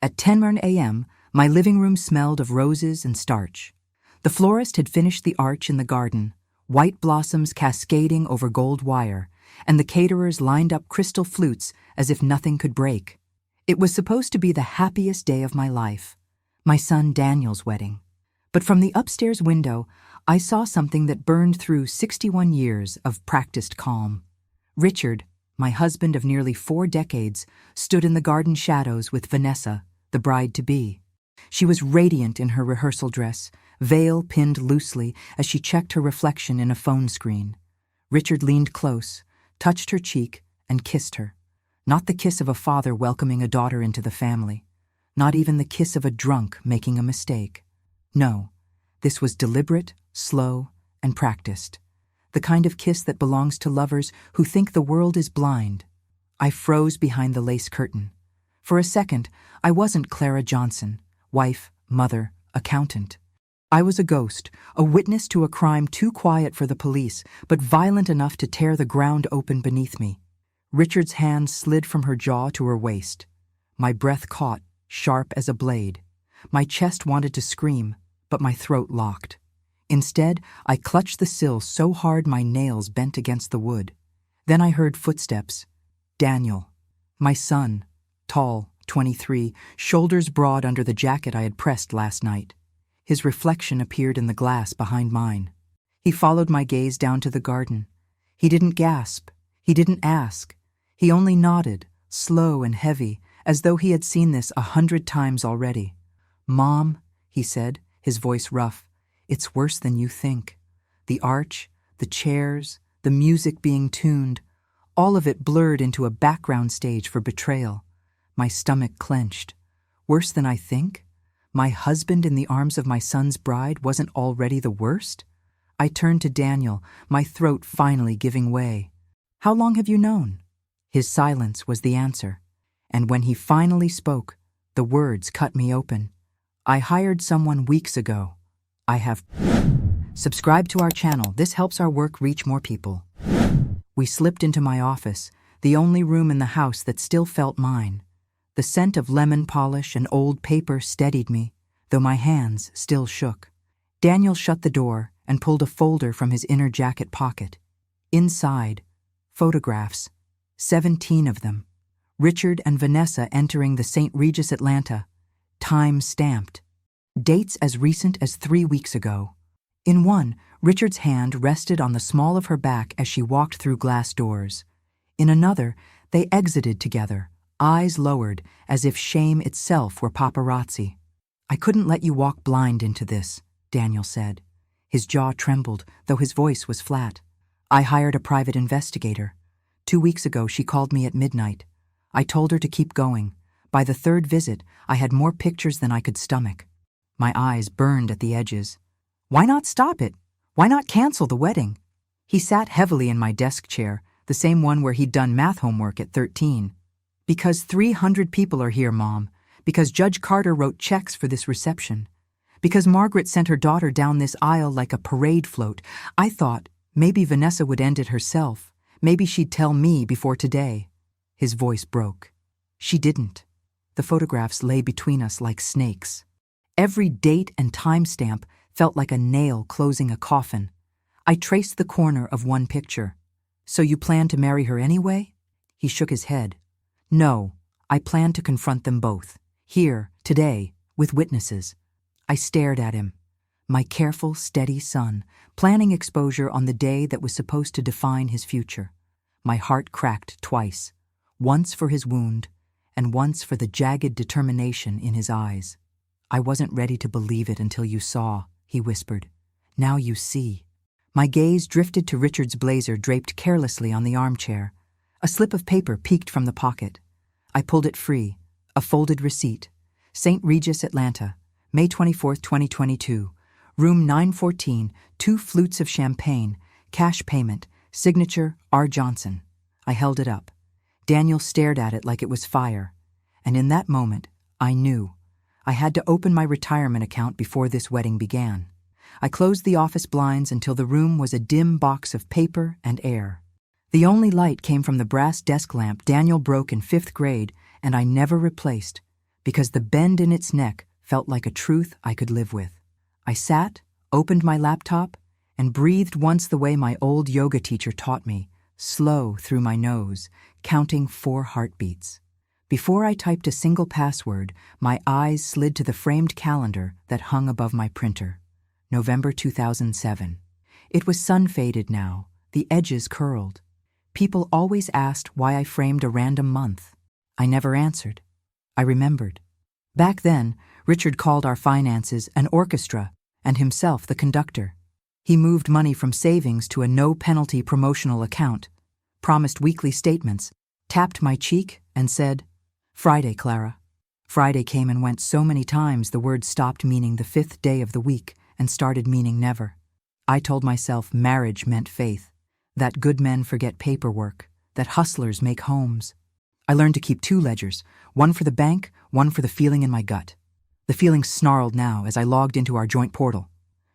At 10 a.m., my living room smelled of roses and starch. The florist had finished the arch in the garden, white blossoms cascading over gold wire, and the caterers lined up crystal flutes as if nothing could break. It was supposed to be the happiest day of my life, my son Daniel's wedding. But from the upstairs window, I saw something that burned through 61 years of practiced calm. Richard, my husband of nearly 4 decades, stood in the garden shadows with Vanessa, the bride-to-be. She was radiant in her rehearsal dress, veil pinned loosely as she checked her reflection in a phone screen. Richard leaned close, touched her cheek, and kissed her. Not the kiss of a father welcoming a daughter into the family. Not even the kiss of a drunk making a mistake. No, this was deliberate, slow, and practiced. The kind of kiss that belongs to lovers who think the world is blind. I froze behind the lace curtain. For a second, I wasn't Clara Johnson, wife, mother, accountant. I was a ghost, a witness to a crime too quiet for the police, but violent enough to tear the ground open beneath me. Richard's hand slid from her jaw to her waist. My breath caught, sharp as a blade. My chest wanted to scream, but my throat locked. Instead, I clutched the sill so hard my nails bent against the wood. Then I heard footsteps. Daniel. My son, tall, 23, shoulders broad under the jacket I had pressed last night. His reflection appeared in the glass behind mine. He followed my gaze down to the garden. He didn't gasp. He didn't ask. He only nodded, slow and heavy, as though he had seen this 100 times already. "Mom," he said, his voice rough, "it's worse than you think. The arch, the chairs, the music being tuned, all of it blurred into a background stage for betrayal." My stomach clenched. Worse than I think? My husband in the arms of my son's bride wasn't already the worst? I turned to Daniel, my throat finally giving way. "How long have you known?" His silence was the answer. And when he finally spoke, the words cut me open. "I hired someone weeks ago. I have..." Subscribe to our channel. This helps our work reach more people. We slipped into my office, the only room in the house that still felt mine. The scent of lemon polish and old paper steadied me, though my hands still shook. Daniel shut the door and pulled a folder from his inner jacket pocket. Inside, photographs, 17 of them. Richard and Vanessa entering the St. Regis Atlanta, time stamped. Dates as recent as 3 weeks ago. In one, Richard's hand rested on the small of her back as she walked through glass doors. In another, they exited together, eyes lowered, as if shame itself were paparazzi. "I couldn't let you walk blind into this," Daniel said. His jaw trembled, though his voice was flat. "I hired a private investigator. 2 weeks ago, she called me at midnight. I told her to keep going. By the 3rd visit, I had more pictures than I could stomach." My eyes burned at the edges. "Why not stop it? Why not cancel the wedding?" He sat heavily in my desk chair, the same one where he'd done math homework at 13. "Because 300 people are here, Mom. Because Judge Carter wrote checks for this reception. Because Margaret sent her daughter down this aisle like a parade float. I thought maybe Vanessa would end it herself. Maybe she'd tell me before today." His voice broke. She didn't. The photographs lay between us like snakes. Every date and timestamp felt like a nail closing a coffin. I traced the corner of one picture. "So you plan to marry her anyway?" He shook his head. "No, I plan to confront them both. Here, today, with witnesses." I stared at him. My careful, steady son, planning exposure on the day that was supposed to define his future. My heart cracked twice, once for his wound, and once for the jagged determination in his eyes. "I wasn't ready to believe it until you saw," he whispered. "Now you see." My gaze drifted to Richard's blazer draped carelessly on the armchair. A slip of paper peeked from the pocket. I pulled it free, a folded receipt. St. Regis, Atlanta, May 24, 2022. Room 914, 2 flutes of champagne, cash payment, signature R. Johnson. I held it up. Daniel stared at it like it was fire. And in that moment, I knew. I had to open my retirement account before this wedding began. I closed the office blinds until the room was a dim box of paper and air. The only light came from the brass desk lamp Daniel broke in 5th grade and I never replaced, because the bend in its neck felt like a truth I could live with. I sat, opened my laptop, and breathed once the way my old yoga teacher taught me, slow through my nose, counting 4 heartbeats. Before I typed a single password, my eyes slid to the framed calendar that hung above my printer. November 2007. It was sun-faded now, the edges curled. People always asked why I framed a random month. I never answered. I remembered. Back then, Richard called our finances an orchestra and himself the conductor. He moved money from savings to a no-penalty promotional account, promised weekly statements, tapped my cheek, and said, "Friday, Clara." Friday came and went so many times the word stopped meaning the 5th day of the week and started meaning never. I told myself marriage meant faith, that good men forget paperwork, that hustlers make homes. I learned to keep 2 ledgers, one for the bank, one for the feeling in my gut. The feeling snarled now as I logged into our joint portal.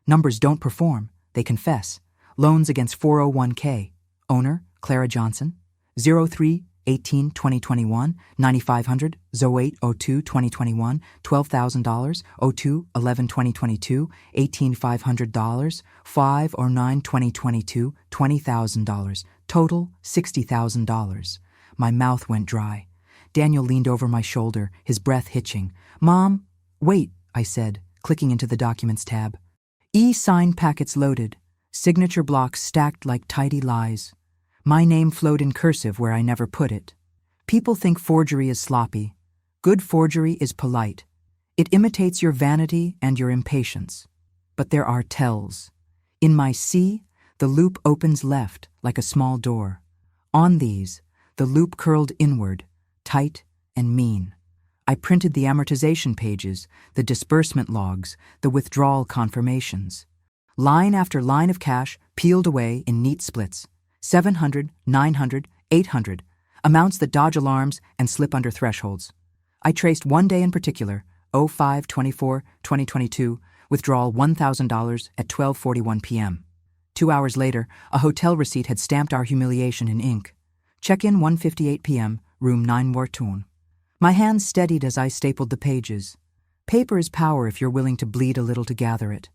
Numbers don't perform, they confess. Loans against 401k. Owner, Clara Johnson. 03/18/2021, 9500, 08/02/2021, $12,000, 02/11/2022, $18,500, 5/09/2022, $20,000, total $60,000. My mouth went dry. Daniel leaned over my shoulder, his breath hitching. "Mom, wait," I said, clicking into the Documents tab. E-sign packets loaded, signature blocks stacked like tidy lies. My name flowed in cursive where I never put it. People think forgery is sloppy. Good forgery is polite. It imitates your vanity and your impatience. But there are tells. In my C, the loop opens left like a small door. On these, the loop curled inward, tight and mean. I printed the amortization pages, the disbursement logs, the withdrawal confirmations. Line after line of cash peeled away in neat splits. 700, 900, 800, amounts that dodge alarms and slip under thresholds. I traced one day in particular, 05/24/2022, withdrawal $1,000 at 12:41 p.m. 2 hours later, a hotel receipt had stamped our humiliation in ink. Check-in 1:58 p.m., room 9 Wartoon. My hands steadied as I stapled the pages. Paper is power if you're willing to bleed a little to gather it.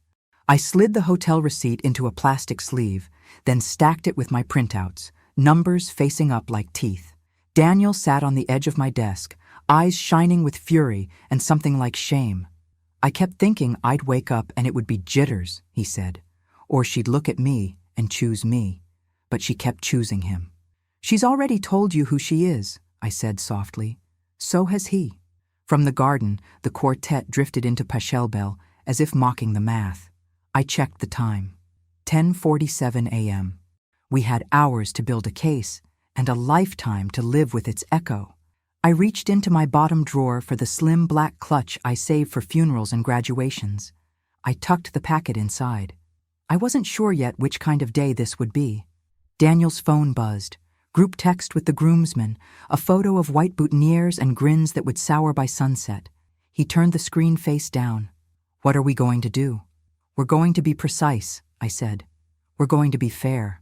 I slid the hotel receipt into a plastic sleeve, then stacked it with my printouts, numbers facing up like teeth. Daniel sat on the edge of my desk, eyes shining with fury and something like shame. I kept thinking I'd wake up and it would be jitters, he said, or she'd look at me and choose me. But she kept choosing him. "She's already told you who she is," I said softly. So has he. From the garden, the quartet drifted into Pachelbel as if mocking the math. I checked the time. 10:47 a.m. We had hours to build a case and a lifetime to live with its echo. I reached into my bottom drawer for the slim black clutch I saved for funerals and graduations. I tucked the packet inside. I wasn't sure yet which kind of day this would be. Daniel's phone buzzed. Group text with the groomsmen, a photo of white boutonnieres and grins that would sour by sunset. He turned the screen face down. "What are we going to do?" "We're going to be precise," I said. "We're going to be fair.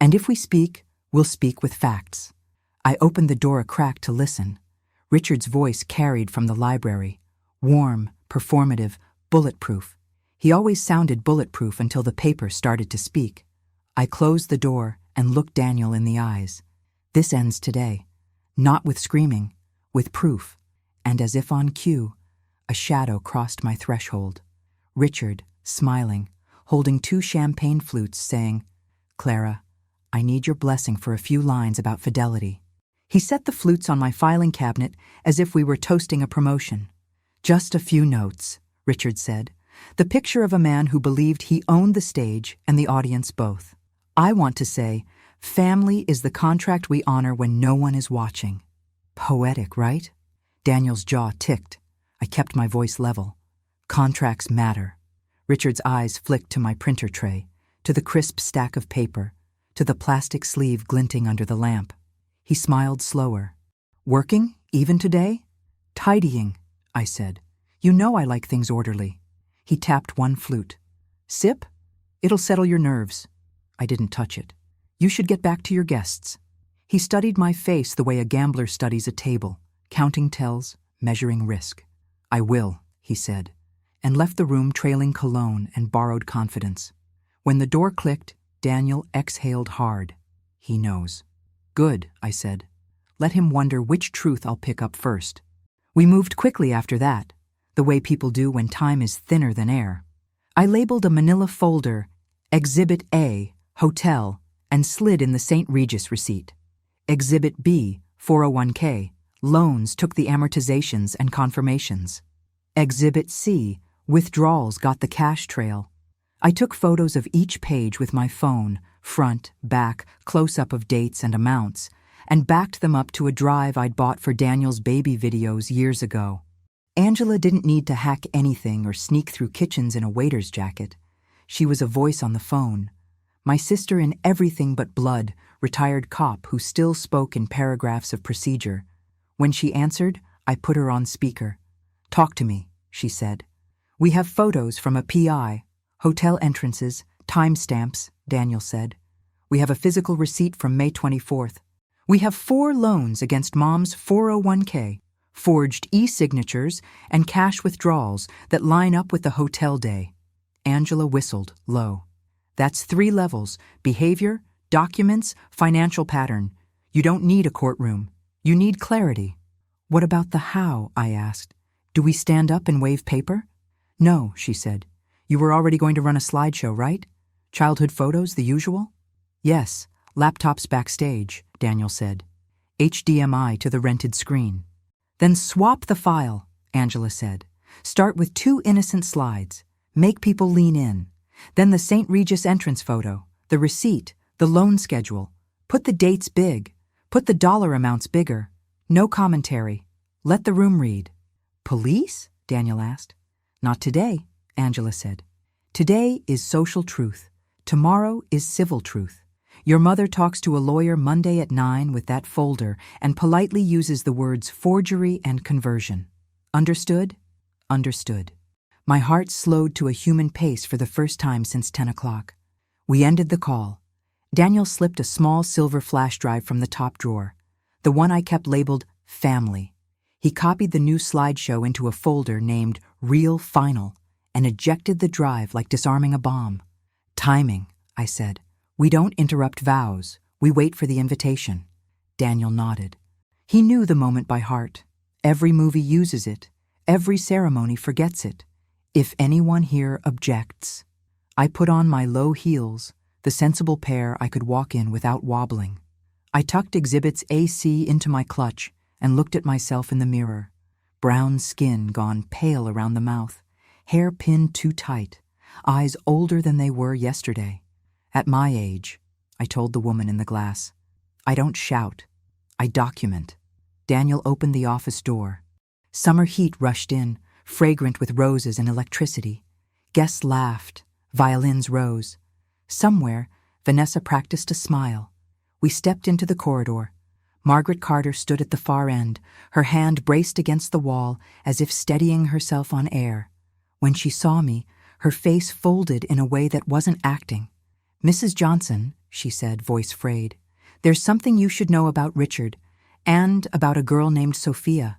And if we speak, we'll speak with facts." I opened the door a crack to listen. Richard's voice carried from the library. Warm, performative, bulletproof. He always sounded bulletproof until the paper started to speak. I closed the door and looked Daniel in the eyes. "This ends today. Not with screaming, with proof." And as if on cue, a shadow crossed my threshold. Richard, smiling, holding 2 champagne flutes, saying, "Clara, I need your blessing for a few lines about fidelity." He set the flutes on my filing cabinet as if we were toasting a promotion. "Just a few notes," Richard said, the picture of a man who believed he owned the stage and the audience both. "I want to say, family is the contract we honor when no one is watching." Poetic, right? Daniel's jaw ticked. I kept my voice level. "Contracts matter." Richard's eyes flicked to my printer tray, to the crisp stack of paper, to the plastic sleeve glinting under the lamp. He smiled slower. "Working, even today?" "Tidying," I said. "You know I like things orderly." He tapped one flute. "Sip? It'll settle your nerves." I didn't touch it. "You should get back to your guests." He studied my face the way a gambler studies a table, counting tells, measuring risk. "I will," he said, and left the room trailing cologne and borrowed confidence. When the door clicked, Daniel exhaled hard. He knows. "Good," I said. "Let him wonder which truth I'll pick up first." We moved quickly after that, the way people do when time is thinner than air. I labeled a manila folder Exhibit A, Hotel, and slid in the St. Regis receipt. Exhibit B, 401k, loans took the amortizations and confirmations. Exhibit C, withdrawals got the cash trail. I took photos of each page with my phone, front, back, close-up of dates and amounts, and backed them up to a drive I'd bought for Daniel's baby videos years ago. Angela didn't need to hack anything or sneak through kitchens in a waiter's jacket. She was a voice on the phone. My sister in everything but blood, retired cop who still spoke in paragraphs of procedure. When she answered, I put her on speaker. "Talk to me," she said. "We have photos from a PI, hotel entrances, timestamps," Daniel said. "We have a physical receipt from May 24th. We have 4 loans against Mom's 401k, forged e-signatures, and cash withdrawals that line up with the hotel day." Angela whistled, low. "That's 3 levels: behavior, documents, financial pattern. You don't need a courtroom. You need clarity." "What about the how?" I asked. "Do we stand up and wave paper?" "No," she said. "You were already going to run a slideshow, right? Childhood photos, the usual?" "Yes, laptops backstage," Daniel said. "HDMI to the rented screen." "Then swap the file," Angela said. "Start with 2 innocent slides. Make people lean in. Then the St. Regis entrance photo, the receipt, the loan schedule. Put the dates big. Put the dollar amounts bigger. No commentary. Let the room read." "Police?" Daniel asked. "Not today," Angela said. "Today is social truth. Tomorrow is civil truth. Your mother talks to a lawyer Monday at 9 with that folder and politely uses the words forgery and conversion. Understood?" "Understood." My heart slowed to a human pace for the first time since 10 o'clock. We ended the call. Daniel slipped a small silver flash drive from the top drawer, the one I kept labeled Family. He copied the new slideshow into a folder named Real Final and ejected the drive like disarming a bomb. "Timing," I said. "We don't interrupt vows. We wait for the invitation." Daniel nodded. He knew the moment by heart. Every movie uses it. Every ceremony forgets it. "If anyone here objects." I put on my low heels, the sensible pair I could walk in without wobbling. I tucked Exhibits AC into my clutch and looked at myself in the mirror. Brown skin gone pale around the mouth, hair pinned too tight, eyes older than they were yesterday. "At my age," I told the woman in the glass, "I don't shout. I document." Daniel opened the office door. Summer heat rushed in, fragrant with roses and electricity. Guests laughed. Violins rose. Somewhere, Vanessa practiced a smile. We stepped into the corridor. Margaret Carter stood at the far end, her hand braced against the wall as if steadying herself on air. When she saw me, her face folded in a way that wasn't acting. "Mrs. Johnson," she said, voice frayed, "there's something you should know about Richard, and about a girl named Sophia."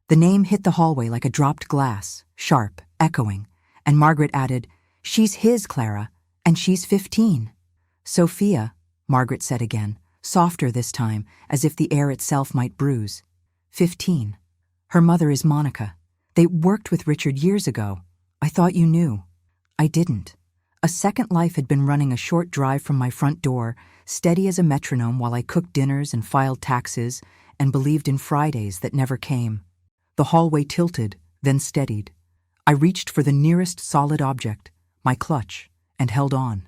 The name hit the hallway like a dropped glass, sharp, echoing, and Margaret added, "She's his, Clara, and she's 15. "Sophia," Margaret said again, softer this time, as if the air itself might bruise. 15. Her mother is Monica. They worked with Richard years ago. I thought you knew." I didn't. A second life had been running a short drive from my front door, steady as a metronome while I cooked dinners and filed taxes and believed in Fridays that never came. The hallway tilted, then steadied. I reached for the nearest solid object, my clutch, and held on.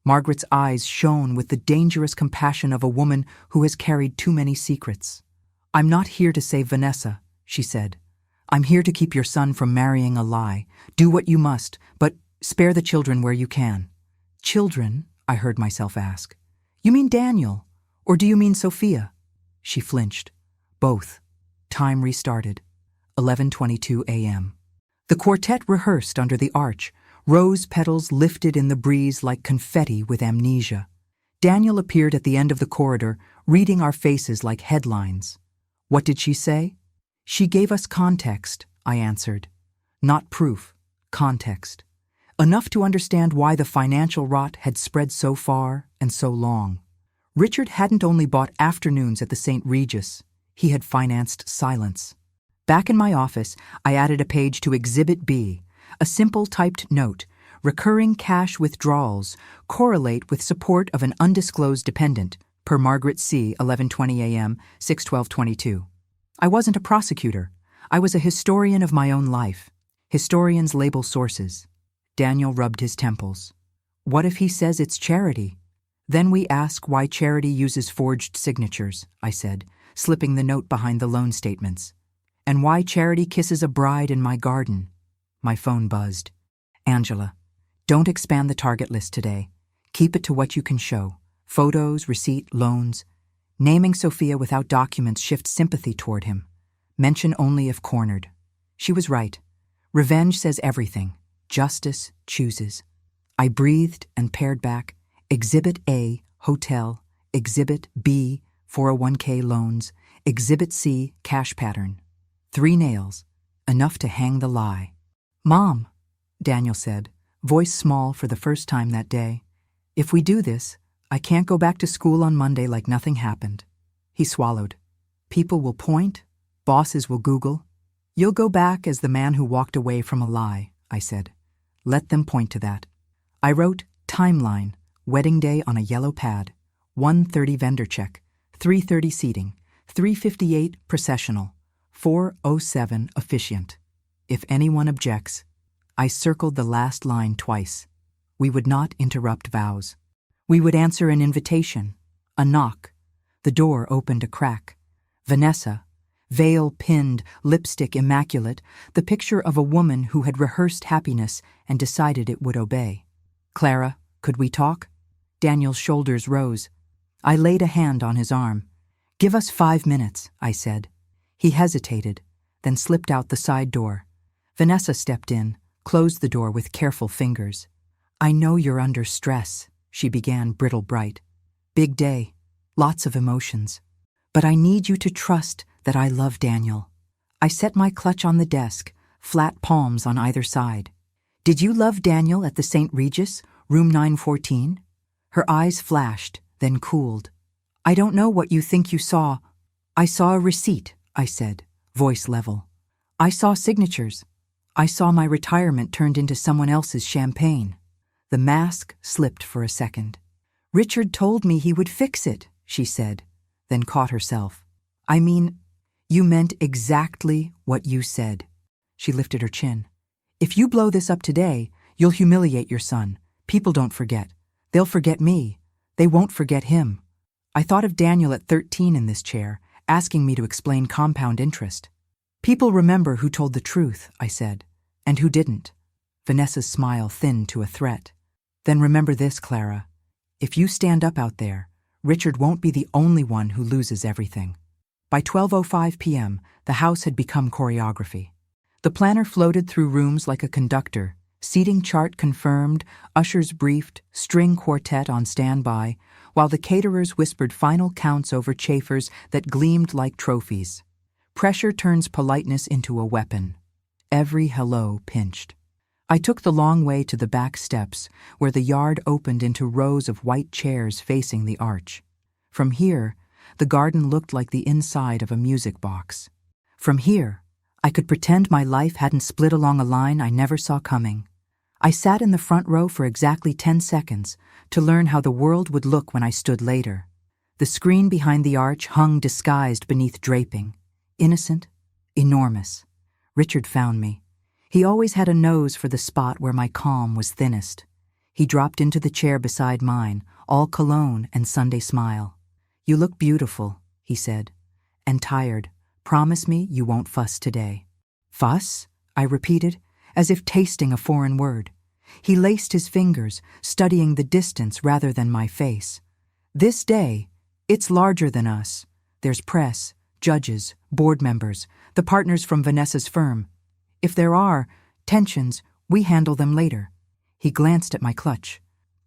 Margaret's eyes shone with the dangerous compassion of a woman who has carried too many secrets. "I'm not here to save Vanessa," she said. "I'm here to keep your son from marrying a lie. Do what you must, but spare the children where you can." "Children?" I heard myself ask. "You mean Daniel? Or do you mean Sophia?" She flinched. "Both." Time restarted. 11:22 a.m. The quartet rehearsed under the arch, rose petals lifted in the breeze like confetti with amnesia. Daniel appeared at the end of the corridor, reading our faces like headlines. "What did she say?" "She gave us context," I answered. Not proof, context. Enough to understand why the financial rot had spread so far and so long. Richard hadn't only bought afternoons at the St. Regis, he had financed silence. Back in my office, I added a page to Exhibit B, a simple typed note: recurring cash withdrawals correlate with support of an undisclosed dependent, per Margaret C., 11:20 a.m., 6/12/22. I wasn't a prosecutor. I was a historian of my own life. Historians label sources. Daniel rubbed his temples. What if he says it's charity? Then we ask why charity uses forged signatures, I said, slipping the note behind the loan statements. And why charity kisses a bride in my garden. My phone buzzed. Angela, don't expand the target list today. Keep it to what you can show. Photos, receipt, loans. Naming Sophia without documents shifts sympathy toward him. Mention only if cornered. She was right. Revenge says everything. Justice chooses. I breathed and pared back. Exhibit A, hotel. Exhibit B, 401k loans. Exhibit C, cash pattern. 3 nails, enough to hang the lie. Mom, Daniel said, voice small for the first time that day. If we do this, I can't go back to school on Monday like nothing happened. He swallowed. People will point. Bosses will Google. You'll go back as the man who walked away from a lie, I said. Let them point to that. I wrote timeline, wedding day on a yellow pad, 1:30 vendor check, 3:30 seating, 3:58 processional, 4:07 officiant. If anyone objects, I circled the last line twice. We would not interrupt vows. We would answer an invitation, a knock. The door opened a crack. Vanessa, veil pinned, lipstick immaculate, the picture of a woman who had rehearsed happiness and decided it would obey. Clara, could we talk? Daniel's shoulders rose. I laid a hand on his arm. Give us 5 minutes, I said. He hesitated, then slipped out the side door. Vanessa stepped in, closed the door with careful fingers. I know you're under stress, she began, brittle bright. Big day, lots of emotions. But I need you to trust that I love Daniel. I set my clutch on the desk, flat palms on either side. Did you love Daniel at the St. Regis, room 914? Her eyes flashed, then cooled. I don't know what you think you saw. I saw a receipt, I said, voice level. I saw signatures. I saw my retirement turned into someone else's champagne. The mask slipped for a second. Richard told me he would fix it, she said, then caught herself. I mean, you meant exactly what you said. She lifted her chin. If you blow this up today, you'll humiliate your son. People don't forget. They'll forget me. They won't forget him. I thought of Daniel at 13 in this chair, asking me to explain compound interest. People remember who told the truth, I said, and who didn't. Vanessa's smile thinned to a threat. Then remember this, Clara. If you stand up out there, Richard won't be the only one who loses everything. By 12:05 p.m., the house had become choreography. The planner floated through rooms like a conductor, seating chart confirmed, ushers briefed, string quartet on standby, while the caterers whispered final counts over chafers that gleamed like trophies. Pressure turns politeness into a weapon. Every hello pinched. I took the long way to the back steps, where the yard opened into rows of white chairs facing the arch. From here, the garden looked like the inside of a music box. From here, I could pretend my life hadn't split along a line I never saw coming. I sat in the front row for exactly 10 seconds to learn how the world would look when I stood later. The screen behind the arch hung disguised beneath draping. Innocent, enormous. Richard found me. He always had a nose for the spot where my calm was thinnest. He dropped into the chair beside mine, all cologne and Sunday smile. You look beautiful, he said, and tired. Promise me you won't fuss today. Fuss? I repeated, as if tasting a foreign word. He laced his fingers, studying the distance rather than my face. This day, it's larger than us. There's press, judges, board members, the partners from Vanessa's firm. If there are tensions, we handle them later. He glanced at my clutch.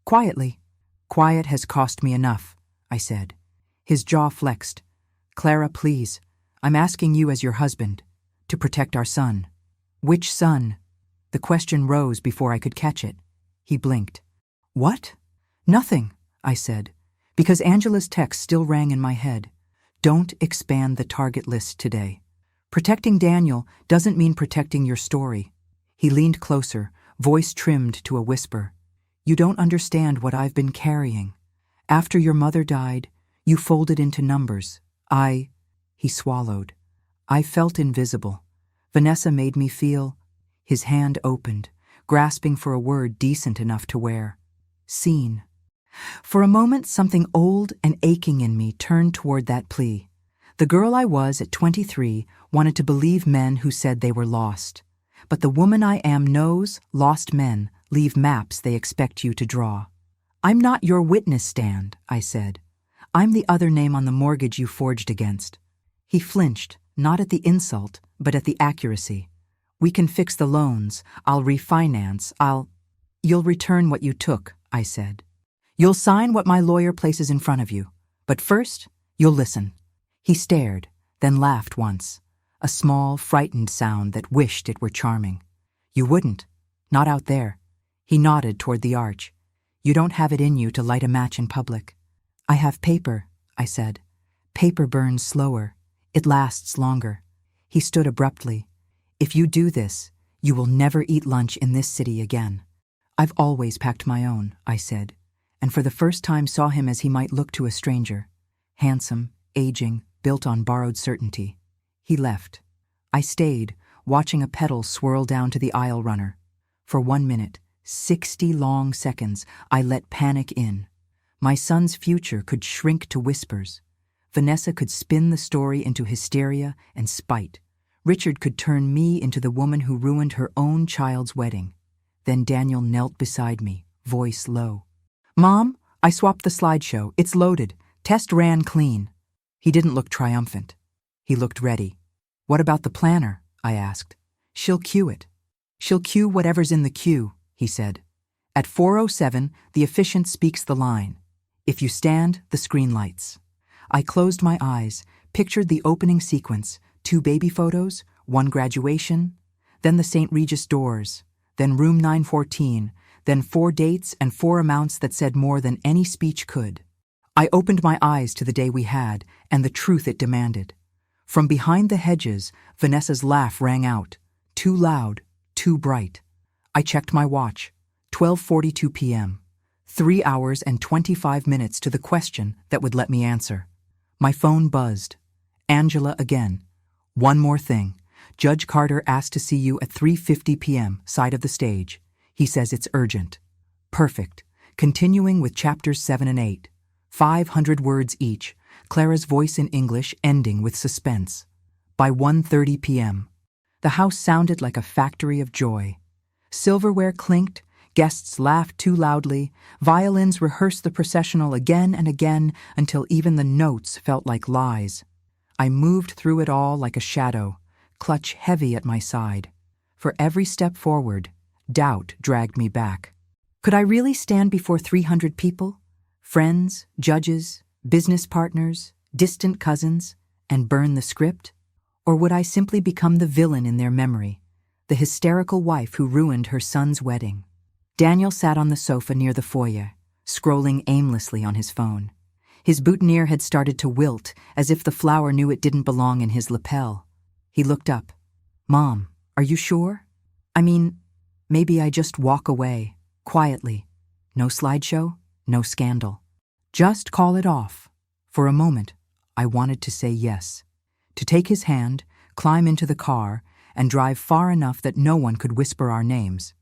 Quietly. Quiet has cost me enough, I said. His jaw flexed. Clara, please. I'm asking you as your husband, to protect our son. Which son? The question rose before I could catch it. He blinked. What? Nothing, I said, because Angela's text still rang in my head. Don't expand the target list today. Protecting Daniel doesn't mean protecting your story. He leaned closer, voice trimmed to a whisper. You don't understand what I've been carrying. After your mother died, you folded into numbers. He swallowed. I felt invisible. Vanessa made me feel. His hand opened, grasping for a word decent enough to wear. Seen. For a moment, something old and aching in me turned toward that plea. The girl I was at 23 wanted to believe men who said they were lost. But the woman I am knows lost men leave maps they expect you to draw. I'm not your witness stand, I said. I'm the other name on the mortgage you forged against. He flinched, not at the insult, but at the accuracy. We can fix the loans. I'll refinance. You'll return what you took, I said. You'll sign what my lawyer places in front of you. But first, you'll listen. He stared, then laughed once. A small, frightened sound that wished it were charming. You wouldn't. Not out there. He nodded toward the arch. You don't have it in you to light a match in public. I have paper, I said. Paper burns slower. It lasts longer. He stood abruptly. If you do this, you will never eat lunch in this city again. I've always packed my own, I said, and for the first time saw him as he might look to a stranger. Handsome, aging, built on borrowed certainty. He left. I stayed, watching a pedal swirl down to the aisle runner. For 1 minute, 60 long seconds, I let panic in. My son's future could shrink to whispers. Vanessa could spin the story into hysteria and spite. Richard could turn me into the woman who ruined her own child's wedding. Then Daniel knelt beside me, voice low. Mom, I swapped the slideshow. It's loaded. Test ran clean. He didn't look triumphant. He looked ready. What about the planner? I asked. She'll cue it. She'll cue whatever's in the queue, he said. At 4:07, the efficient speaks the line. If you stand, the screen lights. I closed my eyes, pictured the opening sequence, 2 baby photos, 1 graduation, then the St. Regis doors, then room 914, then 4 dates and 4 amounts that said more than any speech could. I opened my eyes to the day we had and the truth it demanded. From behind the hedges, Vanessa's laugh rang out, too loud, too bright. I checked my watch, 12:42 p.m., 3 hours and 25 minutes to the question that would let me answer. My phone buzzed. Angela again. One more thing. Judge Carter asked to see you at 3:50 p.m., side of the stage. He says it's urgent. Perfect. Continuing with chapters 7 and 8. 500 words each. Clara's voice in English ending with suspense. By 1:30 p.m. The house sounded like a factory of joy. Silverware clinked, guests laughed too loudly, violins rehearsed the processional again and again until even the notes felt like lies. I moved through it all like a shadow, clutch heavy at my side. For every step forward, doubt dragged me back. Could I really stand before 300 people? Friends, judges, business partners, distant cousins, and burn the script? Or would I simply become the villain in their memory, the hysterical wife who ruined her son's wedding? Daniel sat on the sofa near the foyer, scrolling aimlessly on his phone. His boutonniere had started to wilt, as if the flower knew it didn't belong in his lapel. He looked up. Mom, are you sure? I mean, maybe I just walk away, quietly. No slideshow, no scandal. Just call it off. For a moment, I wanted to say yes. To take his hand, climb into the car, and drive far enough that no one could whisper our names.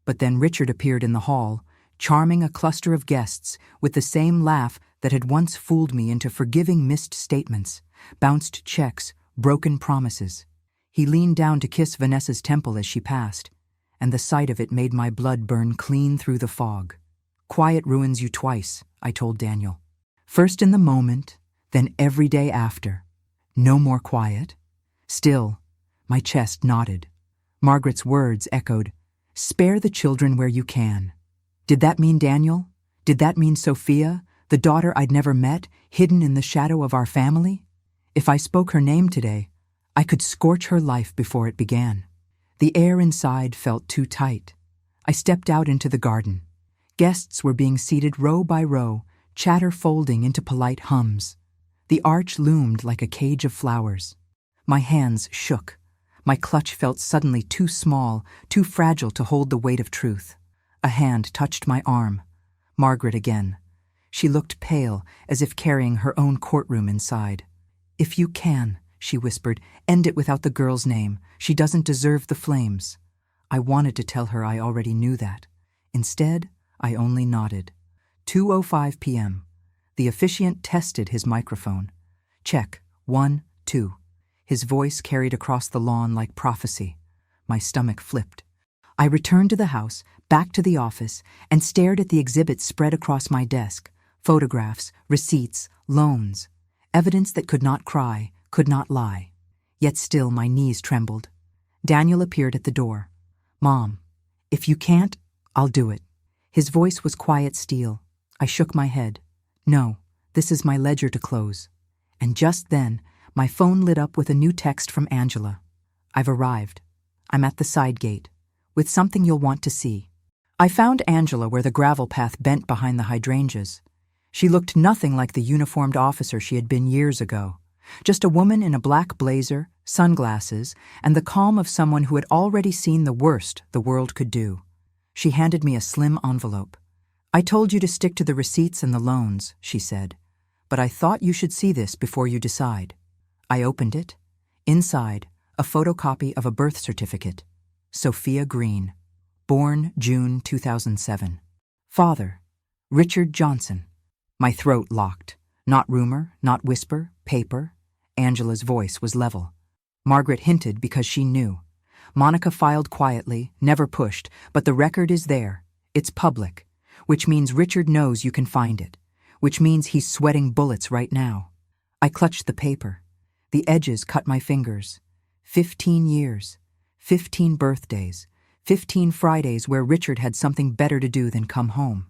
But then Richard appeared in the hall, charming a cluster of guests with the same laugh that had once fooled me into forgiving missed statements, bounced checks, broken promises. He leaned down to kiss Vanessa's temple as she passed, and the sight of it made my blood burn clean through the fog. Quiet ruins you twice, I told Daniel. First in the moment, then every day after. No more quiet. Still, my chest nodded. Margaret's words echoed, spare the children where you can. Did that mean Daniel? Did that mean Sophia, the daughter I'd never met, hidden in the shadow of our family? If I spoke her name today, I could scorch her life before it began. The air inside felt too tight. I stepped out into the garden. Guests were being seated row by row, chatter folding into polite hums. The arch loomed like a cage of flowers. My hands shook. My clutch felt suddenly too small, too fragile to hold the weight of truth. A hand touched my arm. Margaret again. She looked pale, as if carrying her own courtroom inside. "If you can," she whispered, "end it without the girl's name. She doesn't deserve the flames." I wanted to tell her I already knew that. Instead, I only nodded. 2:05 p.m. The officiant tested his microphone. "Check. 1, 2. His voice carried across the lawn like prophecy. My stomach flipped. I returned to the house, back to the office, and stared at the exhibits spread across my desk. Photographs, receipts, loans. Evidence that could not cry, could not lie. Yet still my knees trembled. Daniel appeared at the door. "Mom, if you can't, I'll do it." His voice was quiet steel. I shook my head. "No, this is my ledger to close." And just then, my phone lit up with a new text from Angela. "I've arrived. I'm at the side gate, with something you'll want to see." I found Angela where the gravel path bent behind the hydrangeas. She looked nothing like the uniformed officer she had been years ago. Just a woman in a black blazer, sunglasses, and the calm of someone who had already seen the worst the world could do. She handed me a slim envelope. "I told you to stick to the receipts and the loans," she said, "but I thought you should see this before you decide." I opened it. Inside, a photocopy of a birth certificate. Sophia Green. Born June 2007. Father, Richard Johnson. My throat locked. Not rumor, not whisper, paper. Angela's voice was level. Margaret hinted because she knew. Monica filed quietly, never pushed, but the record is there. It's public, which means Richard knows you can find it, which means he's sweating bullets right now. I clutched the paper. The edges cut my fingers. 15 years, 15 birthdays, 15 Fridays where Richard had something better to do than come home.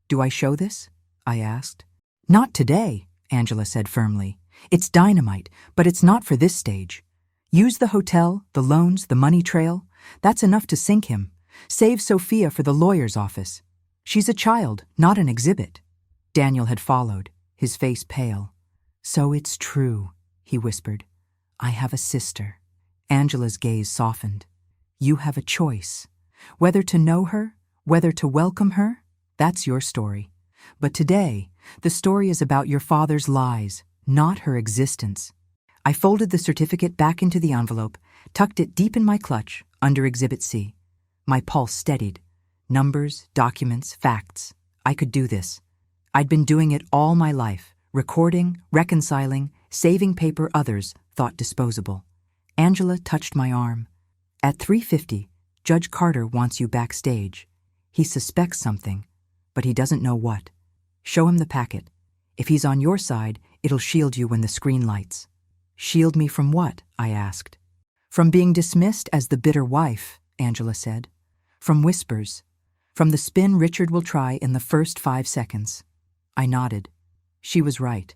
"Do I show this?" I asked. "Not today," Angela said firmly. "It's dynamite, but it's not for this stage. Use the hotel, the loans, the money trail. That's enough to sink him. Save Sophia for the lawyer's office. She's a child, not an exhibit." Daniel had followed, his face pale. "So it's true," he whispered. "I have a sister." Angela's gaze softened. "You have a choice. Whether to know her, whether to welcome her, that's your story. But today, the story is about your father's lies, not her existence." I folded the certificate back into the envelope, tucked it deep in my clutch, under Exhibit C. My pulse steadied. Numbers, documents, facts. I could do this. I'd been doing it all my life, recording, reconciling, saving paper others thought disposable. Angela touched my arm. "At 3:50, Judge Carter wants you backstage. He suspects something, but he doesn't know what. Show him the packet. If he's on your side, it'll shield you when the screen lights." "Shield me from what?" I asked. "From being dismissed as the bitter wife," Angela said. "From whispers. From the spin Richard will try in the first 5 seconds." I nodded. She was right.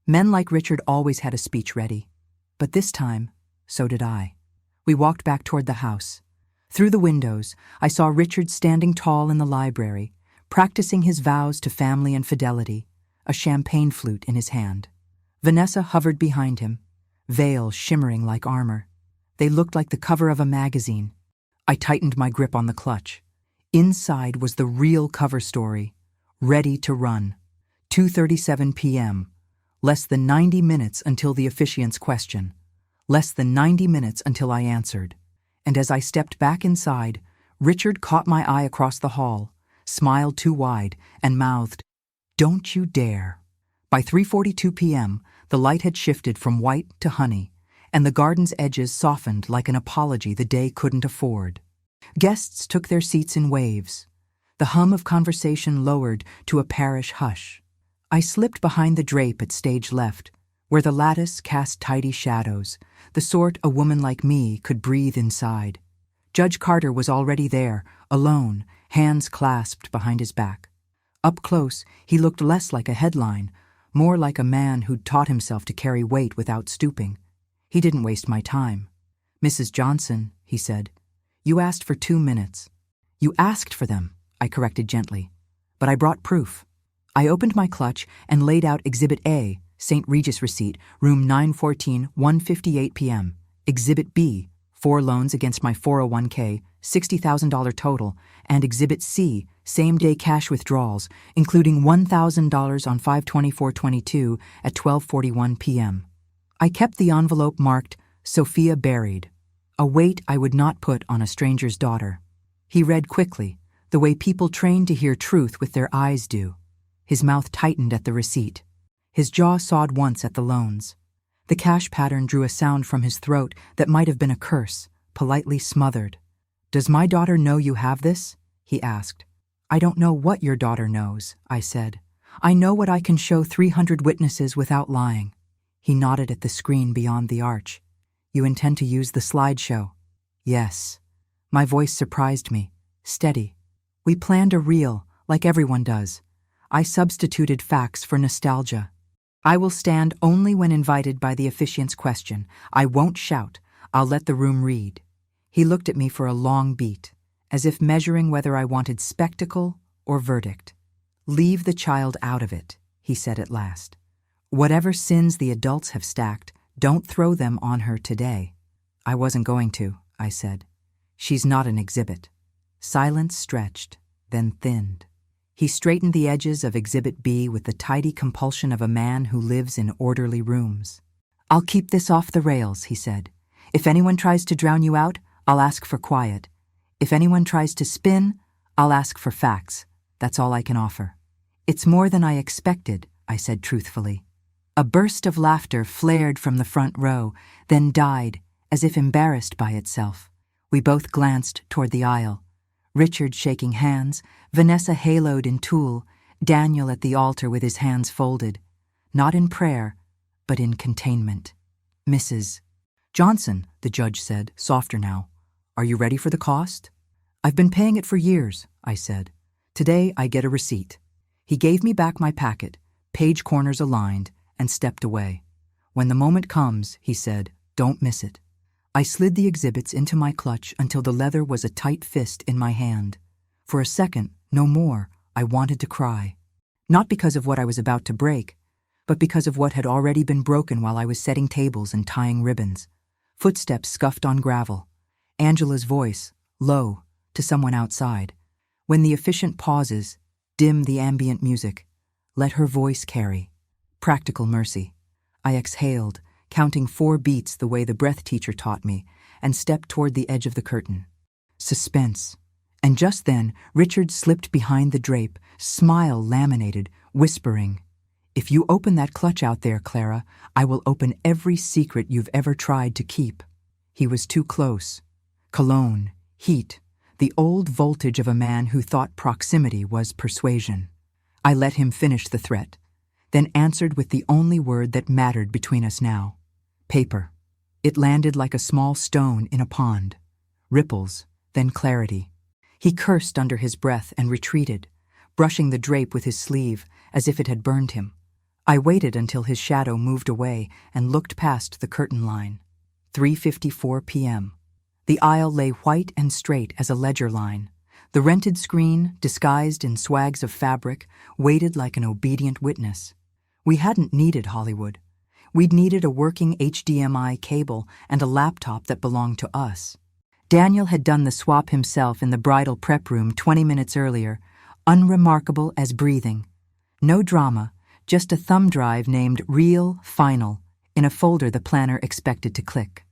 Men like Richard always had a speech ready. But this time, so did I. We walked back toward the house. Through the windows, I saw Richard standing tall in the library, practicing his vows to family and fidelity, a champagne flute in his hand. Vanessa hovered behind him, veil shimmering like armor. They looked like the cover of a magazine. I tightened my grip on the clutch. Inside was the real cover story, ready to run. 2:37 p.m. Less than 90 minutes until the officiant's question. Less than 90 minutes until I answered. And as I stepped back inside, Richard caught my eye across the hall, smiled too wide, and mouthed, "Don't you dare." By 3:42 p.m., the light had shifted from white to honey, and the garden's edges softened like an apology the day couldn't afford. Guests took their seats in waves. The hum of conversation lowered to a parish hush. I slipped behind the drape at stage left, where the lattice cast tidy shadows, the sort a woman like me could breathe inside. Judge Carter was already there, alone, hands clasped behind his back. Up close, he looked less like a headline, more like a man who'd taught himself to carry weight without stooping. He didn't waste my time. "Mrs. Johnson," he said, You asked for 2 minutes. You asked for them, I corrected gently. But I brought proof. I opened my clutch and laid out Exhibit A, St. Regis receipt, room 914, 1:58 p.m. Exhibit B, 4 loans against my 401k, $60,000 total, and Exhibit C, same-day cash withdrawals, including $1,000 on 5/24/22 at 12:41 p.m. I kept the envelope marked Sophia Buried, a weight I would not put on a stranger's daughter. He read quickly, the way people trained to hear truth with their eyes do. His mouth tightened at the receipt. His jaw sawed once at the loans. The cash pattern drew a sound from his throat that might have been a curse, politely smothered. "Does my daughter know you have this?" he asked. "I don't know what your daughter knows," I said. "I know what I can show 300 witnesses without lying." He nodded at the screen beyond the arch. "You intend to use the slideshow?" "Yes." My voice surprised me. Steady. "We planned a reel, like everyone does. I substituted facts for nostalgia. I will stand only when invited by the officiant's question. I won't shout. I'll let the room read." He looked at me for a long beat, as if measuring whether I wanted spectacle or verdict. "Leave the child out of it," he said at last. "Whatever sins the adults have stacked, don't throw them on her today." "I wasn't going to," I said. "She's not an exhibit." Silence stretched, then thinned. He straightened the edges of Exhibit B with the tidy compulsion of a man who lives in orderly rooms. "I'll keep this off the rails," he said. "If anyone tries to drown you out, I'll ask for quiet. If anyone tries to spin, I'll ask for facts. That's all I can offer." "It's more than I expected," I said truthfully. A burst of laughter flared from the front row, then died, as if embarrassed by itself. We both glanced toward the aisle. Richard shaking hands, Vanessa haloed in tulle, Daniel at the altar with his hands folded. Not in prayer, but in containment. "Mrs. Johnson," the judge said, softer now, "are you ready for the cost?" "I've been paying it for years," I said. "Today I get a receipt." He gave me back my packet, page corners aligned, and stepped away. "When the moment comes," he said, "don't miss it." I slid the exhibits into my clutch until the leather was a tight fist in my hand. For a second, no more, I wanted to cry. Not because of what I was about to break, but because of what had already been broken while I was setting tables and tying ribbons. Footsteps scuffed on gravel. Angela's voice, low, to someone outside. When the officiant pauses, dim the ambient music. Let her voice carry. Practical mercy. I exhaled, counting 4 beats the way the breath teacher taught me, and stepped toward the edge of the curtain. Suspense. And just then, Richard slipped behind the drape, smile laminated, whispering, "If you open that clutch out there, Clara, I will open every secret you've ever tried to keep." He was too close. Cologne, heat, the old voltage of a man who thought proximity was persuasion. I let him finish the threat, then answered with the only word that mattered between us now. Paper. It landed like a small stone in a pond. Ripples, then clarity. He cursed under his breath and retreated, brushing the drape with his sleeve as if it had burned him. I waited until his shadow moved away and looked past the curtain line. 3:54 p.m. The aisle lay white and straight as a ledger line. The rented screen, disguised in swags of fabric, waited like an obedient witness. We hadn't needed Hollywood. We'd needed a working HDMI cable and a laptop that belonged to us. Daniel had done the swap himself in the bridal prep room 20 minutes earlier, unremarkable as breathing. No drama, just a thumb drive named Real Final in a folder the planner expected to click.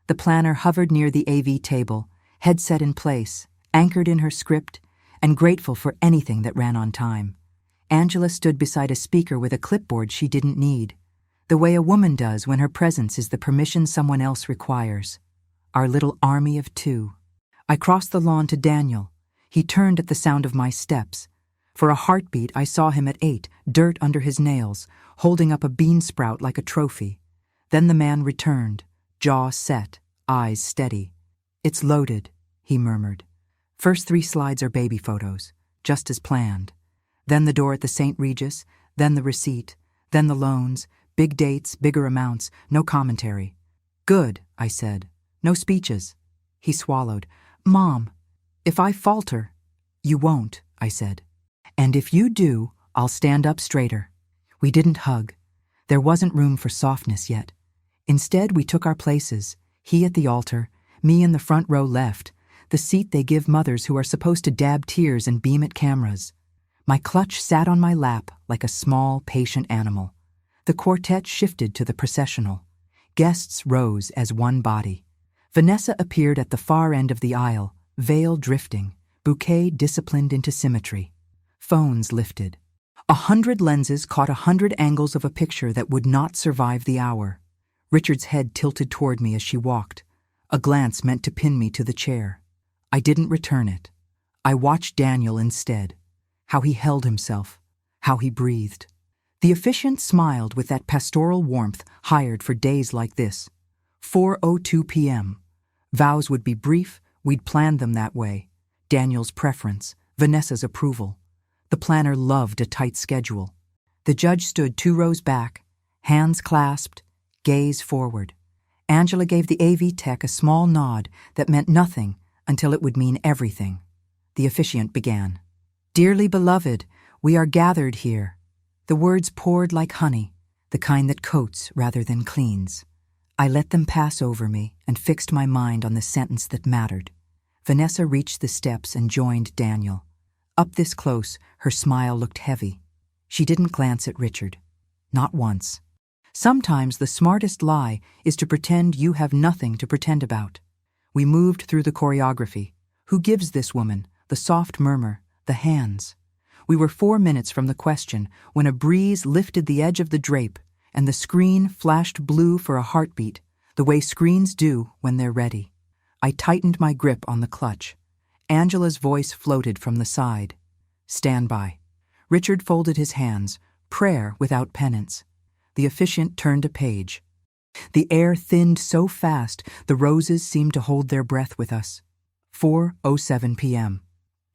The planner hovered near the AV table, headset in place, anchored in her script, and grateful for anything that ran on time. Angela stood beside a speaker with a clipboard she didn't need, the way a woman does when her presence is the permission someone else requires. Our little army of 2. I crossed the lawn to Daniel. He turned at the sound of my steps. For a heartbeat, I saw him at 8, dirt under his nails, holding up a bean sprout like a trophy. Then the man returned, jaw set, eyes steady. "It's loaded," he murmured. "First 3 slides are baby photos, just as planned. Then the door at the St. Regis, then the receipt, then the loans, big dates, bigger amounts, no commentary." "Good," I said. "No speeches." He swallowed. Mom, if I falter, you won't, I said. And if you do, I'll stand up straighter. We didn't hug. There wasn't room for softness yet. Instead, we took our places, he at the altar, me in the front row left, the seat they give mothers who are supposed to dab tears and beam at cameras. My clutch sat on my lap like a small, patient animal. The quartet shifted to the processional. Guests rose as one body. Vanessa appeared at the far end of the aisle, veil drifting, bouquet disciplined into symmetry. Phones lifted. 100 lenses caught 100 angles of a picture that would not survive the hour. Richard's head tilted toward me as she walked, a glance meant to pin me to the chair. I didn't return it. I watched Daniel instead, how he held himself, how he breathed. The officiant smiled with that pastoral warmth hired for days like this. 4:02 p.m. Vows would be brief, we'd planned them that way. Daniel's preference, Vanessa's approval. The planner loved a tight schedule. The judge stood 2 rows back, hands clasped, gaze forward. Angela gave the AV tech a small nod that meant nothing until it would mean everything. The officiant began. Dearly beloved, we are gathered here. The words poured like honey, the kind that coats rather than cleans. I let them pass over me and fixed my mind on the sentence that mattered. Vanessa reached the steps and joined Daniel. Up this close, her smile looked heavy. She didn't glance at Richard. Not once. Sometimes the smartest lie is to pretend you have nothing to pretend about. We moved through the choreography. Who gives this woman? The soft murmur, the hands. We were 4 minutes from the question when a breeze lifted the edge of the drape and the screen flashed blue for a heartbeat, the way screens do when they're ready. I tightened my grip on the clutch. Angela's voice floated from the side. Stand by. Richard folded his hands, prayer without penance. The officiant turned a page. The air thinned so fast the roses seemed to hold their breath with us. 4:07 p.m.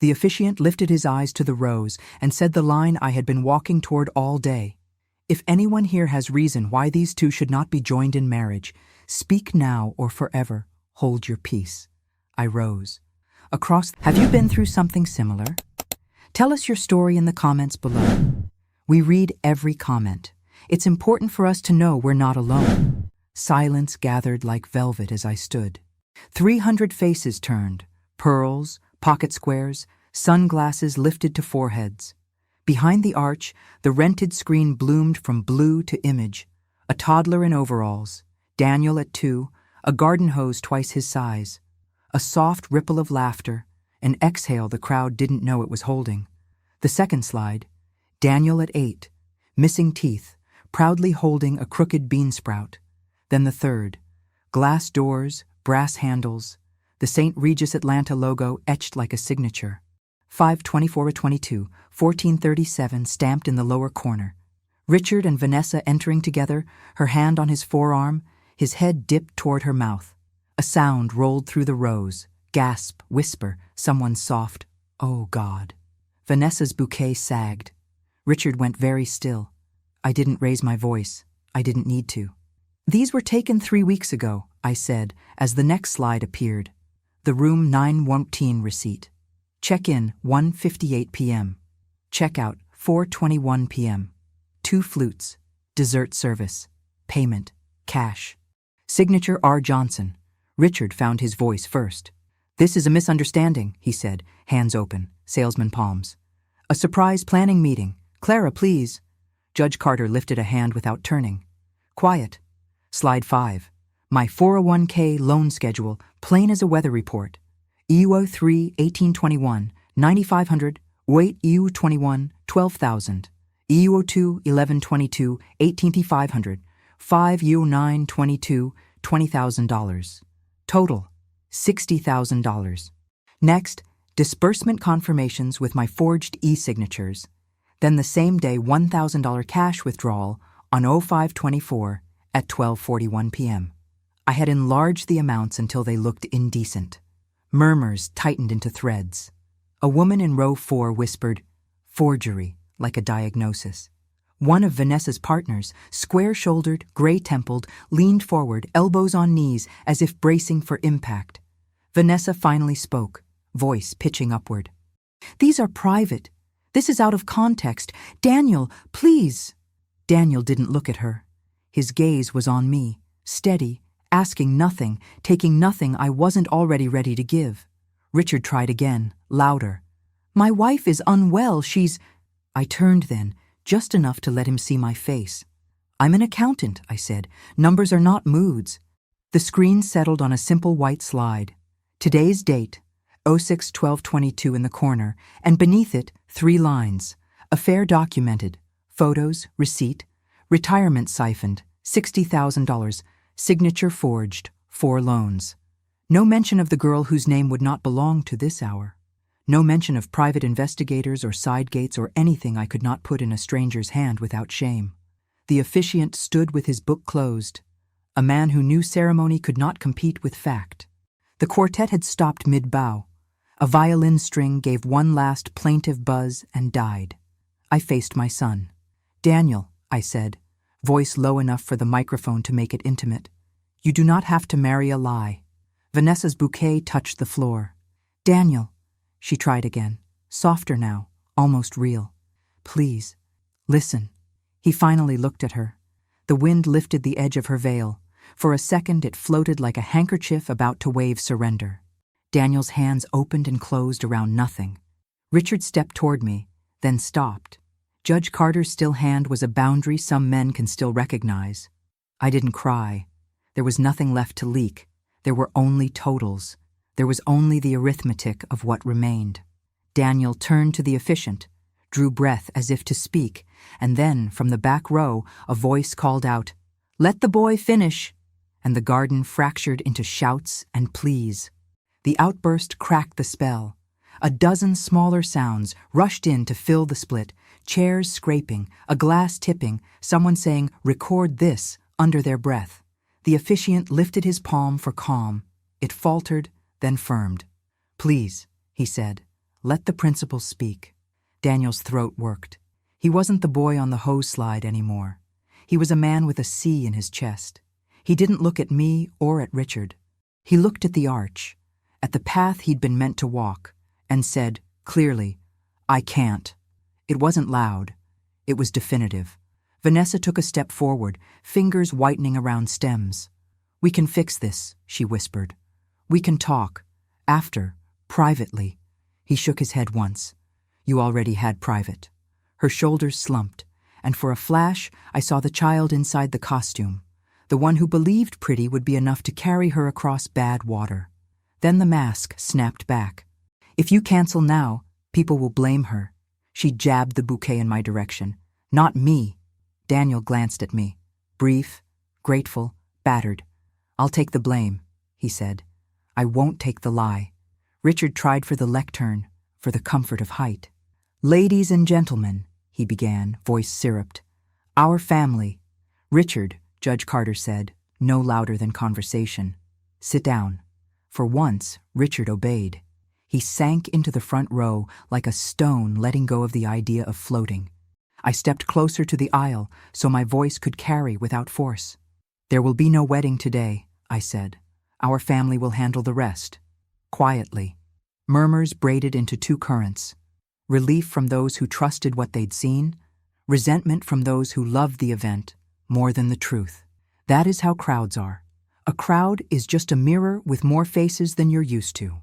The officiant lifted his eyes to the rose and said the line I had been walking toward all day. If anyone here has reason why these two should not be joined in marriage, speak now or forever. Hold your peace. I rose. Have you been through something similar? Tell us your story in the comments below. We read every comment. It's important for us to know we're not alone. Silence gathered like velvet as I stood. 300 faces turned, pearls, pocket squares, sunglasses lifted to foreheads. Behind the arch, the rented screen bloomed from blue to image. A toddler in overalls, Daniel at 2, a garden hose twice his size. A soft ripple of laughter, an exhale the crowd didn't know it was holding. The second slide, Daniel at 8, missing teeth, proudly holding a crooked bean sprout. Then the third, glass doors, brass handles, the St. Regis Atlanta logo etched like a signature. 5/24/22, 1437 stamped in the lower corner. Richard and Vanessa entering together, her hand on his forearm, his head dipped toward her mouth. A sound rolled through the rows, gasp, whisper, someone soft, "Oh God." Vanessa's bouquet sagged. Richard went very still. I didn't raise my voice. I didn't need to. These were taken 3 weeks ago, I said, as the next slide appeared. The room 9:14 receipt. Check-in 1:58 p.m. Check-out 4:21 p.m. 2 flutes. Dessert service. Payment. Cash. Signature R. Johnson. Richard found his voice first. This is a misunderstanding, he said, hands open, salesman palms. A surprise planning meeting. Clara, please. Judge Carter lifted a hand without turning. Quiet. Slide 5. My 401k loan schedule, plain as a weather report. EU 03, 1821, 9500, weight EU 21, 12,000. EU 02, 1122, 18500, 5 EU 9, 22, $20,000. Total, $60,000. Next, disbursement confirmations with my forged e-signatures. Then the same day $1,000 cash withdrawal on 05/24 at 12:41 p.m. I had enlarged the amounts until they looked indecent. Murmurs tightened into threads. A woman in row 4 whispered, "Forgery," like a diagnosis. One of Vanessa's partners, square-shouldered, gray-templed, leaned forward, elbows on knees, as if bracing for impact. Vanessa finally spoke, voice pitching upward. "These are private. This is out of context. Daniel, please." Daniel didn't look at her. His gaze was on me, steady, asking nothing, taking nothing I wasn't already ready to give. Richard tried again, louder. "My wife is unwell, she's—" I turned then, just enough to let him see my face. "I'm an accountant," I said. "Numbers are not moods." The screen settled on a simple white slide. Today's date, 06/12/22 in the corner, and beneath it, 3 lines. Affair documented. Photos, receipt. Retirement siphoned, $60,000. Signature forged, 4 loans. No mention of the girl whose name would not belong to this hour. No mention of private investigators or side gates or anything I could not put in a stranger's hand without shame. The officiant stood with his book closed. A man who knew ceremony could not compete with fact. The quartet had stopped mid-bow. A violin string gave one last plaintive buzz and died. I faced my son. "Daniel," I said, voice low enough for the microphone to make it intimate, "you do not have to marry a lie." Vanessa's bouquet touched the floor. "Daniel," she tried again, softer now, almost real. "Please, listen." He finally looked at her. The wind lifted the edge of her veil. For a second it floated like a handkerchief about to wave surrender. Daniel's hands opened and closed around nothing. Richard stepped toward me, then stopped. Judge Carter's still hand was a boundary some men can still recognize. I didn't cry. There was nothing left to leak. There were only totals. There was only the arithmetic of what remained. Daniel turned to the officiant, drew breath as if to speak, and then, from the back row, a voice called out, "Let the boy finish!" And the garden fractured into shouts and pleas. The outburst cracked the spell. A dozen smaller sounds rushed in to fill the split, chairs scraping, a glass tipping, someone saying, "Record this," under their breath. The officiant lifted his palm for calm. It faltered, then firmed. "Please," he said, "let the principal speak." Daniel's throat worked. He wasn't the boy on the hose slide anymore. He was a man with a C in his chest. He didn't look at me or at Richard. He looked at the arch, at the path he'd been meant to walk, and said, clearly, "I can't." It wasn't loud. It was definitive. Vanessa took a step forward, fingers whitening around stems. "We can fix this," she whispered. "We can talk. After. Privately." He shook his head once. "You already had private." Her shoulders slumped, and for a flash I saw the child inside the costume, the one who believed pretty would be enough to carry her across bad water. Then the mask snapped back. "If you cancel now, people will blame her." She jabbed the bouquet in my direction. "Not me." Daniel glanced at me, brief, grateful, battered. "I'll take the blame," he said. "I won't take the lie." Richard tried for the lectern, for the comfort of height. "Ladies and gentlemen," he began, voice syruped. "Our family." "Richard," Judge Carter said, no louder than conversation. "Sit down." For once, Richard obeyed. He sank into the front row like a stone letting go of the idea of floating. I stepped closer to the aisle so my voice could carry without force. "There will be no wedding today," I said. "Our family will handle the rest." Quietly. Murmurs braided into 2 currents. Relief from those who trusted what they'd seen, resentment from those who loved the event more than the truth. That is how crowds are. A crowd is just a mirror with more faces than you're used to.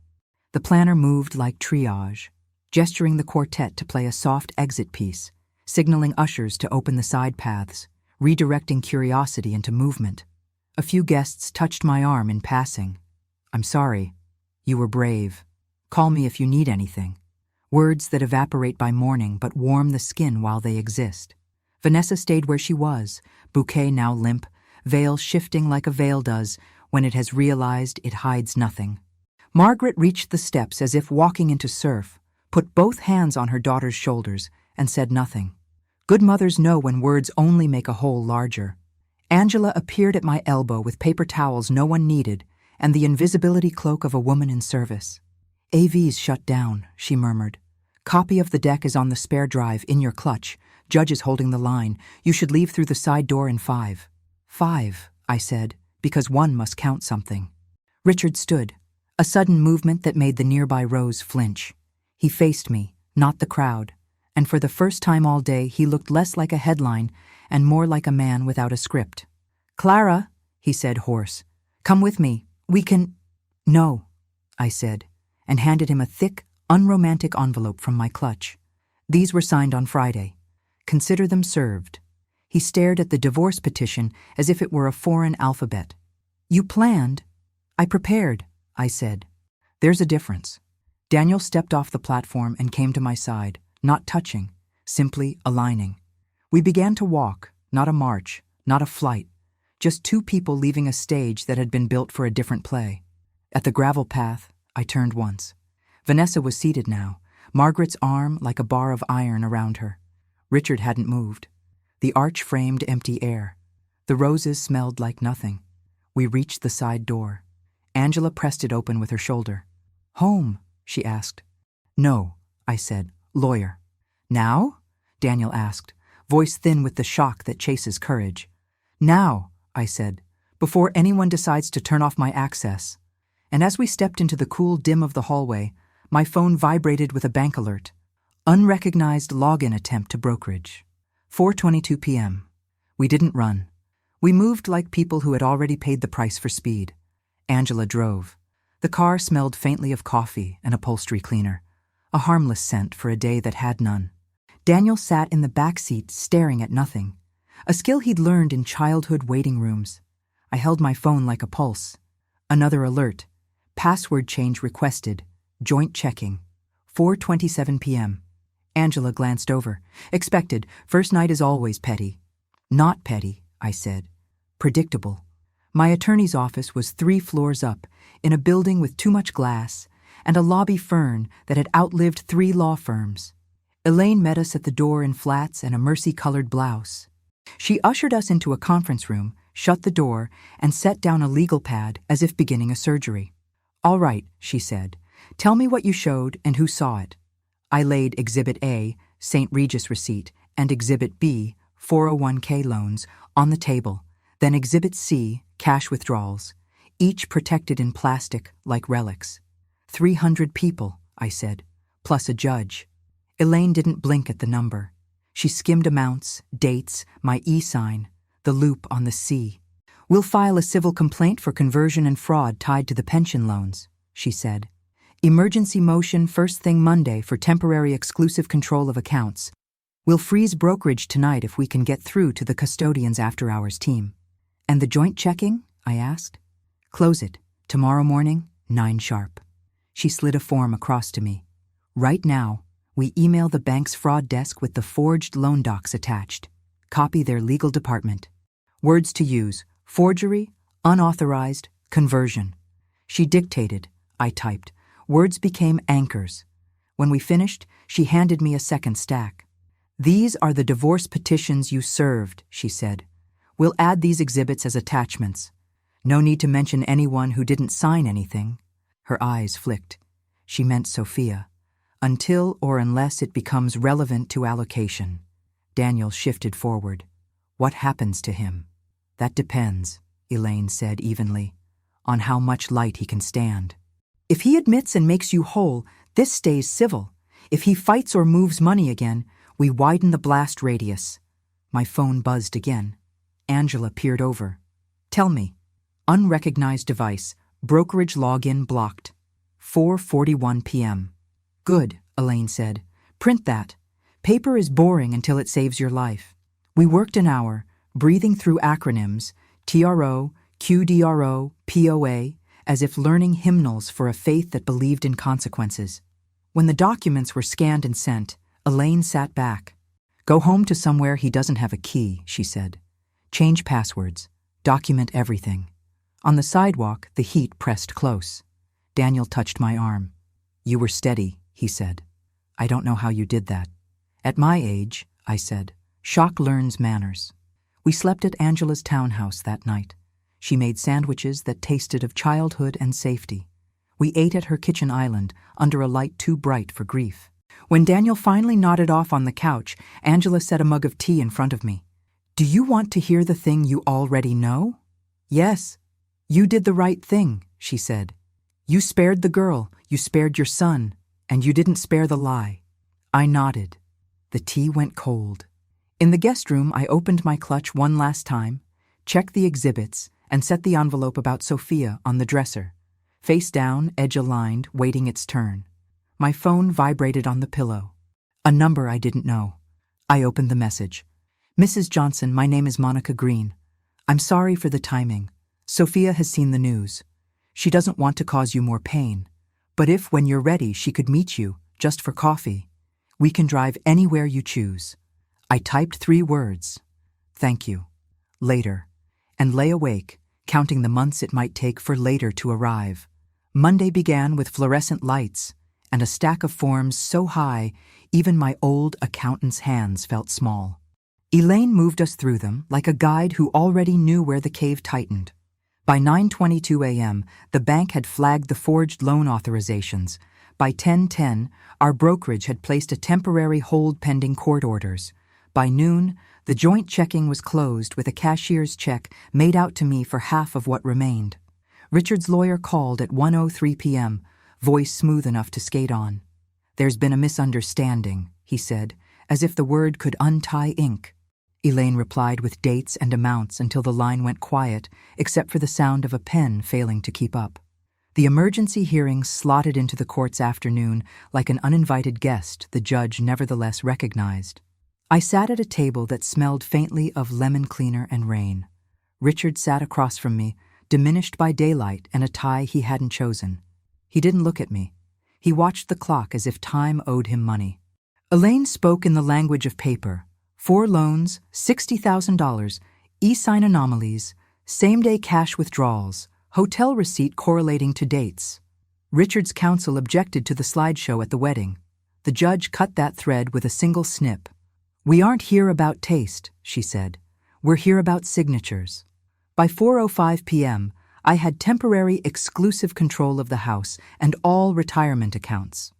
The planner moved like triage, gesturing the quartet to play a soft exit piece, signaling ushers to open the side paths, redirecting curiosity into movement. A few guests touched my arm in passing. "I'm sorry. You were brave. Call me if you need anything." Words that evaporate by morning but warm the skin while they exist. Vanessa stayed where she was, bouquet now limp, veil shifting like a veil does when it has realized it hides nothing. Margaret reached the steps as if walking into surf, put both hands on her daughter's shoulders, and said nothing. Good mothers know when words only make a hole larger. Angela appeared at my elbow with paper towels no one needed and the invisibility cloak of a woman in service. "AV's shut down," she murmured. "Copy of the deck is on the spare drive in your clutch. Judge is holding the line. You should leave through the side door in 5. 5, I said, because 1 must count something. Richard stood, a sudden movement that made the nearby Rose flinch. He faced me, not the crowd, and for the first time all day he looked less like a headline and more like a man without a script. "Clara," he said hoarse, "come with me. We can—" "No," I said, and handed him a thick, unromantic envelope from my clutch. These were signed on Friday. Consider them served. He stared at the divorce petition as if it were a foreign alphabet. "You planned?" "I prepared," I said. "There's a difference." Daniel stepped off the platform and came to my side, not touching, simply aligning. We began to walk, not a march, not a flight, just two people leaving a stage that had been built for a different play. At the gravel path, I turned once. Vanessa was seated now, Margaret's arm like a bar of iron around her. Richard hadn't moved. The arch framed empty air. The roses smelled like nothing. We reached the side door. Angela pressed it open with her shoulder. "Home?" she asked. "No," I said. "Lawyer." "Now?" Daniel asked, voice thin with the shock that chases courage. "Now," I said, "before anyone decides to turn off my access." And as we stepped into the cool dim of the hallway, my phone vibrated with a bank alert. Unrecognized login attempt to brokerage. 4:22 p.m. We didn't run. We moved like people who had already paid the price for speed. Angela drove. The car smelled faintly of coffee and upholstery cleaner, a harmless scent for a day that had none. Daniel sat in the back seat staring at nothing, a skill he'd learned in childhood waiting rooms. I held my phone like a pulse. Another alert. Password change requested. Joint checking. 4:27 p.m. Angela glanced over. Expected. First night is always petty. Not petty, I said. Predictable. My attorney's office was 3 floors up, in a building with too much glass, and a lobby fern that had outlived 3 law firms. Elaine met us at the door in flats and a mercy-colored blouse. She ushered us into a conference room, shut the door, and set down a legal pad as if beginning a surgery. "All right," she said. "Tell me what you showed and who saw it." I laid Exhibit A, St. Regis receipt, and Exhibit B, 401k loans, on the table, then Exhibit C, cash withdrawals, each protected in plastic like relics. 300 people, I said, plus a judge. Elaine didn't blink at the number. She skimmed amounts, dates, my e-sign, the loop on the C. "We'll file a civil complaint for conversion and fraud tied to the pension loans," she said. "Emergency motion first thing Monday for temporary exclusive control of accounts. We'll freeze brokerage tonight if we can get through to the custodian's after-hours team." "And the joint checking?" I asked. "Close it. Tomorrow morning, 9 sharp." She slid a form across to me. "Right now, we email the bank's fraud desk with the forged loan docs attached. Copy their legal department. Words to use: forgery, unauthorized, conversion." She dictated. I typed. Words became anchors. When we finished, she handed me a second stack. "These are the divorce petitions you served," she said. "We'll add these exhibits as attachments. No need to mention anyone who didn't sign anything." Her eyes flicked. She meant Sophia. "Until or unless it becomes relevant to allocation." Daniel shifted forward. "What happens to him?" "That depends," Elaine said evenly, "on how much light he can stand. If he admits and makes you whole, this stays civil. If he fights or moves money again, we widen the blast radius." My phone buzzed again. Angela peered over. "Tell me." "Unrecognized device. Brokerage login blocked. 4:41 p.m. "Good," Elaine said. "Print that. Paper is boring until it saves your life." We worked an hour, breathing through acronyms, TRO, QDRO, POA, as if learning hymnals for a faith that believed in consequences. When the documents were scanned and sent, Elaine sat back. "Go home to somewhere he doesn't have a key," she said. "Change passwords. Document everything." On the sidewalk, the heat pressed close. Daniel touched my arm. "You were steady," he said. "I don't know how you did that." "At my age," I said, "shock learns manners." We slept at Angela's townhouse that night. She made sandwiches that tasted of childhood and safety. We ate at her kitchen island, under a light too bright for grief. When Daniel finally nodded off on the couch, Angela set a mug of tea in front of me. "Do you want to hear the thing you already know?" "Yes." "You did the right thing," she said. You spared the girl, you spared your son, and you didn't spare the lie. I nodded. The tea went cold. In the guest room, I opened my clutch one last time, checked the exhibits, and set the envelope about Sophia on the dresser. Face down, edge aligned, waiting its turn. My phone vibrated on the pillow. A number I didn't know. I opened the message. Mrs. Johnson, my name is Monica Green. I'm sorry for the timing. Sophia has seen the news. She doesn't want to cause you more pain. But if, when you're ready, she could meet you, just for coffee, we can drive anywhere you choose. I typed 3 words. Thank you. Later. And lay awake, counting the months it might take for later to arrive. Monday began with fluorescent lights and a stack of forms so high, even my old accountant's hands felt small. Elaine moved us through them like a guide who already knew where the cave tightened. By 9:22 a.m., the bank had flagged the forged loan authorizations. By 10:10, our brokerage had placed a temporary hold pending court orders. By noon, the joint checking was closed with a cashier's check made out to me for half of what remained. Richard's lawyer called at 1:03 p.m., voice smooth enough to skate on. There's been a misunderstanding, he said, as if the word could untie ink. Elaine replied with dates and amounts until the line went quiet, except for the sound of a pen failing to keep up. The emergency hearing slotted into the court's afternoon like an uninvited guest the judge nevertheless recognized. I sat at a table that smelled faintly of lemon cleaner and rain. Richard sat across from me, diminished by daylight and a tie he hadn't chosen. He didn't look at me. He watched the clock as if time owed him money. Elaine spoke in the language of paper. 4 loans, $60,000, e-sign anomalies, same-day cash withdrawals, hotel receipt correlating to dates. Richard's counsel objected to the slideshow at the wedding. The judge cut that thread with a single snip. We aren't here about taste, she said. We're here about signatures. By 4:05 p.m., I had temporary exclusive control of the house and all retirement accounts.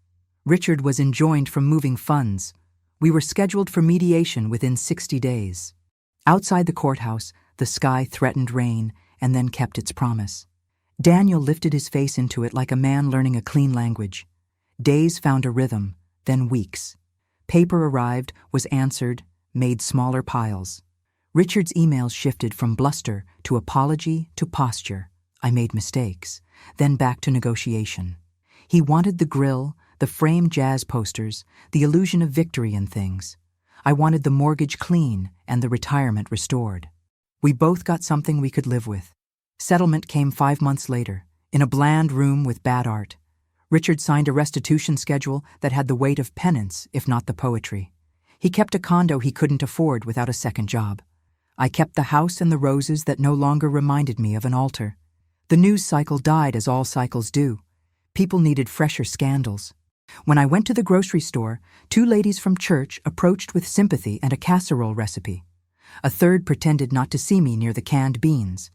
Richard was enjoined from moving funds. We were scheduled for mediation within 60 days. Outside the courthouse, the sky threatened rain and then kept its promise. Daniel lifted his face into it like a man learning a clean language. Days found a rhythm, then weeks. Paper arrived, was answered, made smaller piles. Richard's emails shifted from bluster to apology to posture. I made mistakes, then back to negotiation. He wanted the grill, the framed jazz posters, the illusion of victory in things. I wanted the mortgage clean and the retirement restored. We both got something we could live with. Settlement came 5 months later, in a bland room with bad art. Richard signed a restitution schedule that had the weight of penance, if not the poetry. He kept a condo he couldn't afford without a second job. I kept the house and the roses that no longer reminded me of an altar. The news cycle died as all cycles do. People needed fresher scandals. When I went to the grocery store, 2 ladies from church approached with sympathy and a casserole recipe. A third pretended not to see me near the canned beans.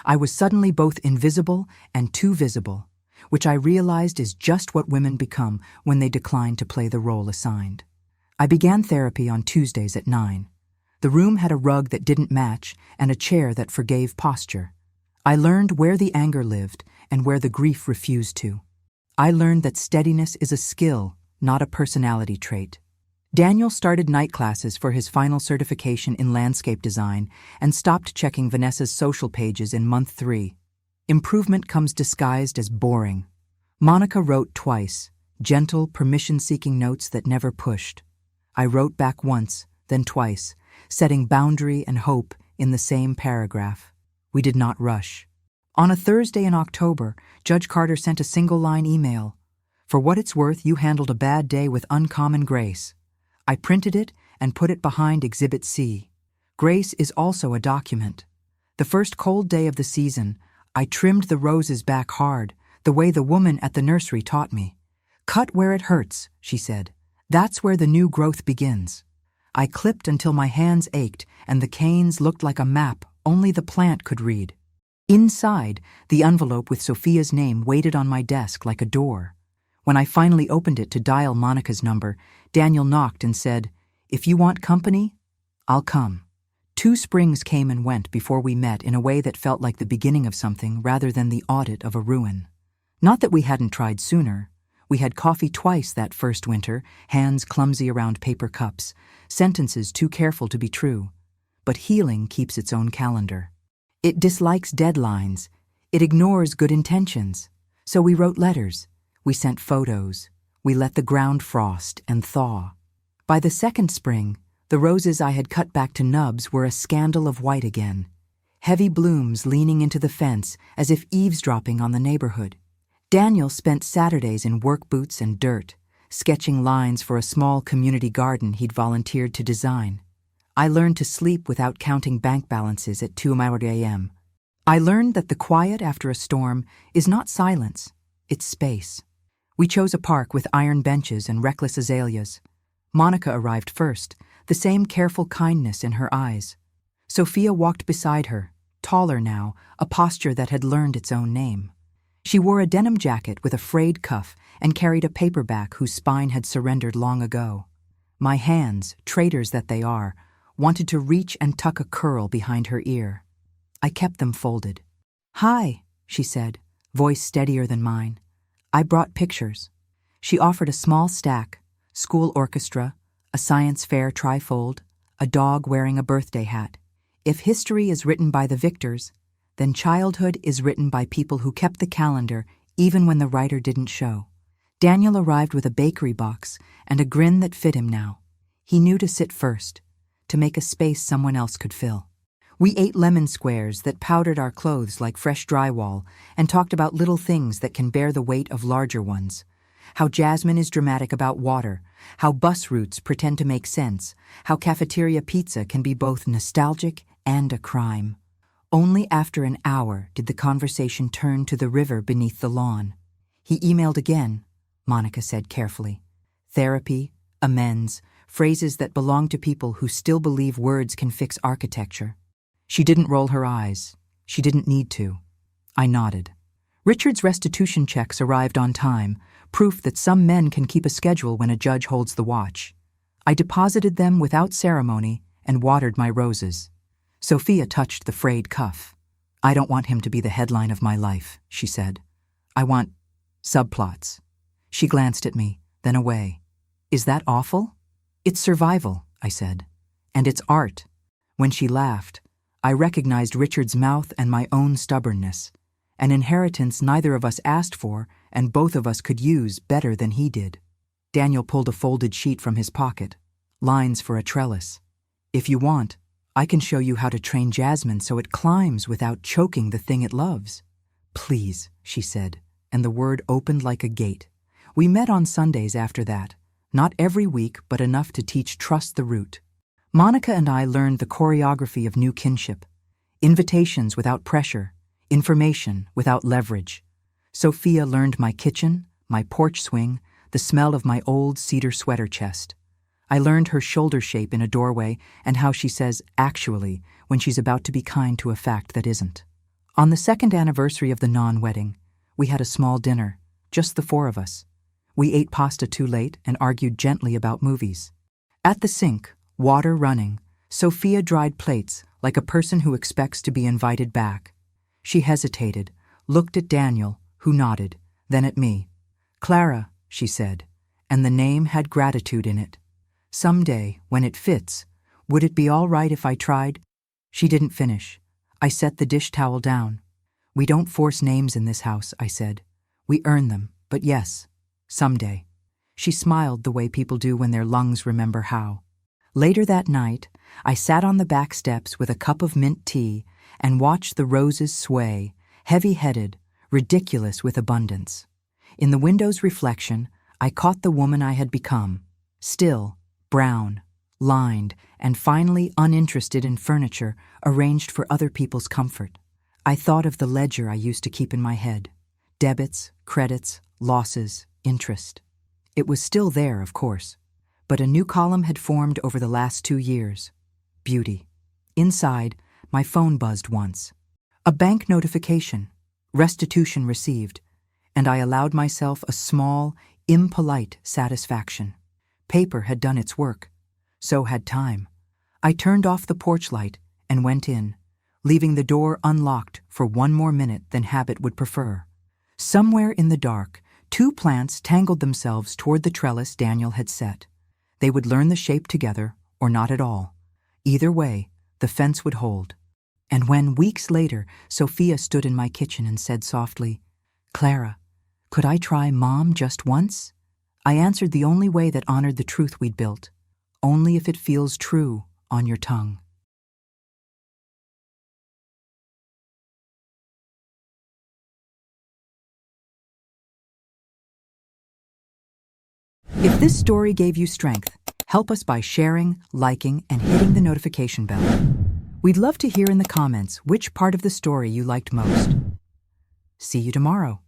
I was suddenly both invisible and too visible, which I realized is just what women become when they decline to play the role assigned. I began therapy on Tuesdays at 9. The room had a rug that didn't match and a chair that forgave posture. I learned where the anger lived and where the grief refused to. I learned that steadiness is a skill, not a personality trait. Daniel started night classes for his final certification in landscape design and stopped checking Vanessa's social pages in month 3. Improvement comes disguised as boring. Monica wrote twice, gentle, permission-seeking notes that never pushed. I wrote back once, then twice, setting boundary and hope in the same paragraph. We did not rush. On a Thursday in October, Judge Carter sent a single-line email. For what it's worth, you handled a bad day with uncommon grace. I printed it and put it behind Exhibit C. Grace is also a document. The first cold day of the season, I trimmed the roses back hard, the way the woman at the nursery taught me. Cut where it hurts, she said. That's where the new growth begins. I clipped until my hands ached and the canes looked like a map only the plant could read. Inside, the envelope with Sophia's name waited on my desk like a door. When I finally opened it to dial Monica's number, Daniel knocked and said, "If you want company, I'll come." 2 springs came and went before we met in a way that felt like the beginning of something rather than the audit of a ruin. Not that we hadn't tried sooner. We had coffee twice that first winter, hands clumsy around paper cups, sentences too careful to be true. But healing keeps its own calendar. It dislikes deadlines. It ignores good intentions. So we wrote letters. We sent photos. We let the ground frost and thaw. By the second spring, the roses I had cut back to nubs were a scandal of white again. Heavy blooms leaning into the fence as if eavesdropping on the neighborhood. Daniel spent Saturdays in work boots and dirt, sketching lines for a small community garden he'd volunteered to design. I learned to sleep without counting bank balances at 2 a.m. I learned that the quiet after a storm is not silence, it's space. We chose a park with iron benches and reckless azaleas. Monica arrived first, the same careful kindness in her eyes. Sophia walked beside her, taller now, a posture that had learned its own name. She wore a denim jacket with a frayed cuff and carried a paperback whose spine had surrendered long ago. My hands, traitors that they are, wanted to reach and tuck a curl behind her ear. I kept them folded. "Hi," she said, voice steadier than mine. I brought pictures. She offered a small stack, school orchestra, a science fair trifold, a dog wearing a birthday hat. If history is written by the victors, then childhood is written by people who kept the calendar even when the writer didn't show. Daniel arrived with a bakery box and a grin that fit him now. He knew to sit first, to make a space someone else could fill. We ate lemon squares that powdered our clothes like fresh drywall and talked about little things that can bear the weight of larger ones. How jasmine is dramatic about water, how bus routes pretend to make sense, how cafeteria pizza can be both nostalgic and a crime. Only after an hour did the conversation turn to the river beneath the lawn. He emailed again, Monica said carefully. Therapy, amends, phrases that belong to people who still believe words can fix architecture. She didn't roll her eyes. She didn't need to. I nodded. Richard's restitution checks arrived on time, proof that some men can keep a schedule when a judge holds the watch. I deposited them without ceremony and watered my roses. Sophia touched the frayed cuff. "I don't want him to be the headline of my life," she said. "I want subplots." She glanced at me, then away. "Is that awful?" "It's survival," I said. "And it's art." When she laughed, I recognized Richard's mouth and my own stubbornness. An inheritance neither of us asked for and both of us could use better than he did. Daniel pulled a folded sheet from his pocket. Lines for a trellis. "If you want, I can show you how to train jasmine so it climbs without choking the thing it loves." "Please," she said, and the word opened like a gate. We met on Sundays after that, not every week but enough to teach trust the root. Monica and I learned the choreography of new kinship. Invitations without pressure, information without leverage. Sophia learned my kitchen, my porch swing, the smell of my old cedar sweater chest. I learned her shoulder shape in a doorway and how she says "actually" when she's about to be kind to a fact that isn't. On the second anniversary of the non-wedding, we had a small dinner, just the four of us. We ate pasta too late and argued gently about movies. At the sink, water running, Sophia dried plates like a person who expects to be invited back. She hesitated, looked at Daniel, who nodded, then at me. "Clara," she said, and the name had gratitude in it. "Someday, when it fits, would it be all right if I tried?" She didn't finish. I set the dish towel down. "We don't force names in this house," I said. "We earn them, but yes, someday." She smiled the way people do when their lungs remember how. Later that night, I sat on the back steps with a cup of mint tea and watched the roses sway, heavy-headed, ridiculous with abundance. In the window's reflection, I caught the woman I had become, still, brown, lined, and finally uninterested in furniture arranged for other people's comfort. I thought of the ledger I used to keep in my head. Debits, credits, losses, interest. It was still there, of course, but a new column had formed over the last 2 years. Beauty. Inside, my phone buzzed once. A bank notification. Restitution received. And I allowed myself a small, impolite satisfaction. Paper had done its work. So had time. I turned off the porch light and went in, leaving the door unlocked for one more minute than habit would prefer. Somewhere in the dark, two plants tangled themselves toward the trellis Daniel had set. They would learn the shape together, or not at all. Either way, the fence would hold. And when, weeks later, Sophia stood in my kitchen and said softly, "Clara, could I try Mom just once?" I answered the only way that honored the truth we'd built. Only if it feels true on your tongue. If this story gave you strength, help us by sharing, liking, and hitting the notification bell. We'd love to hear in the comments which part of the story you liked most. See you tomorrow.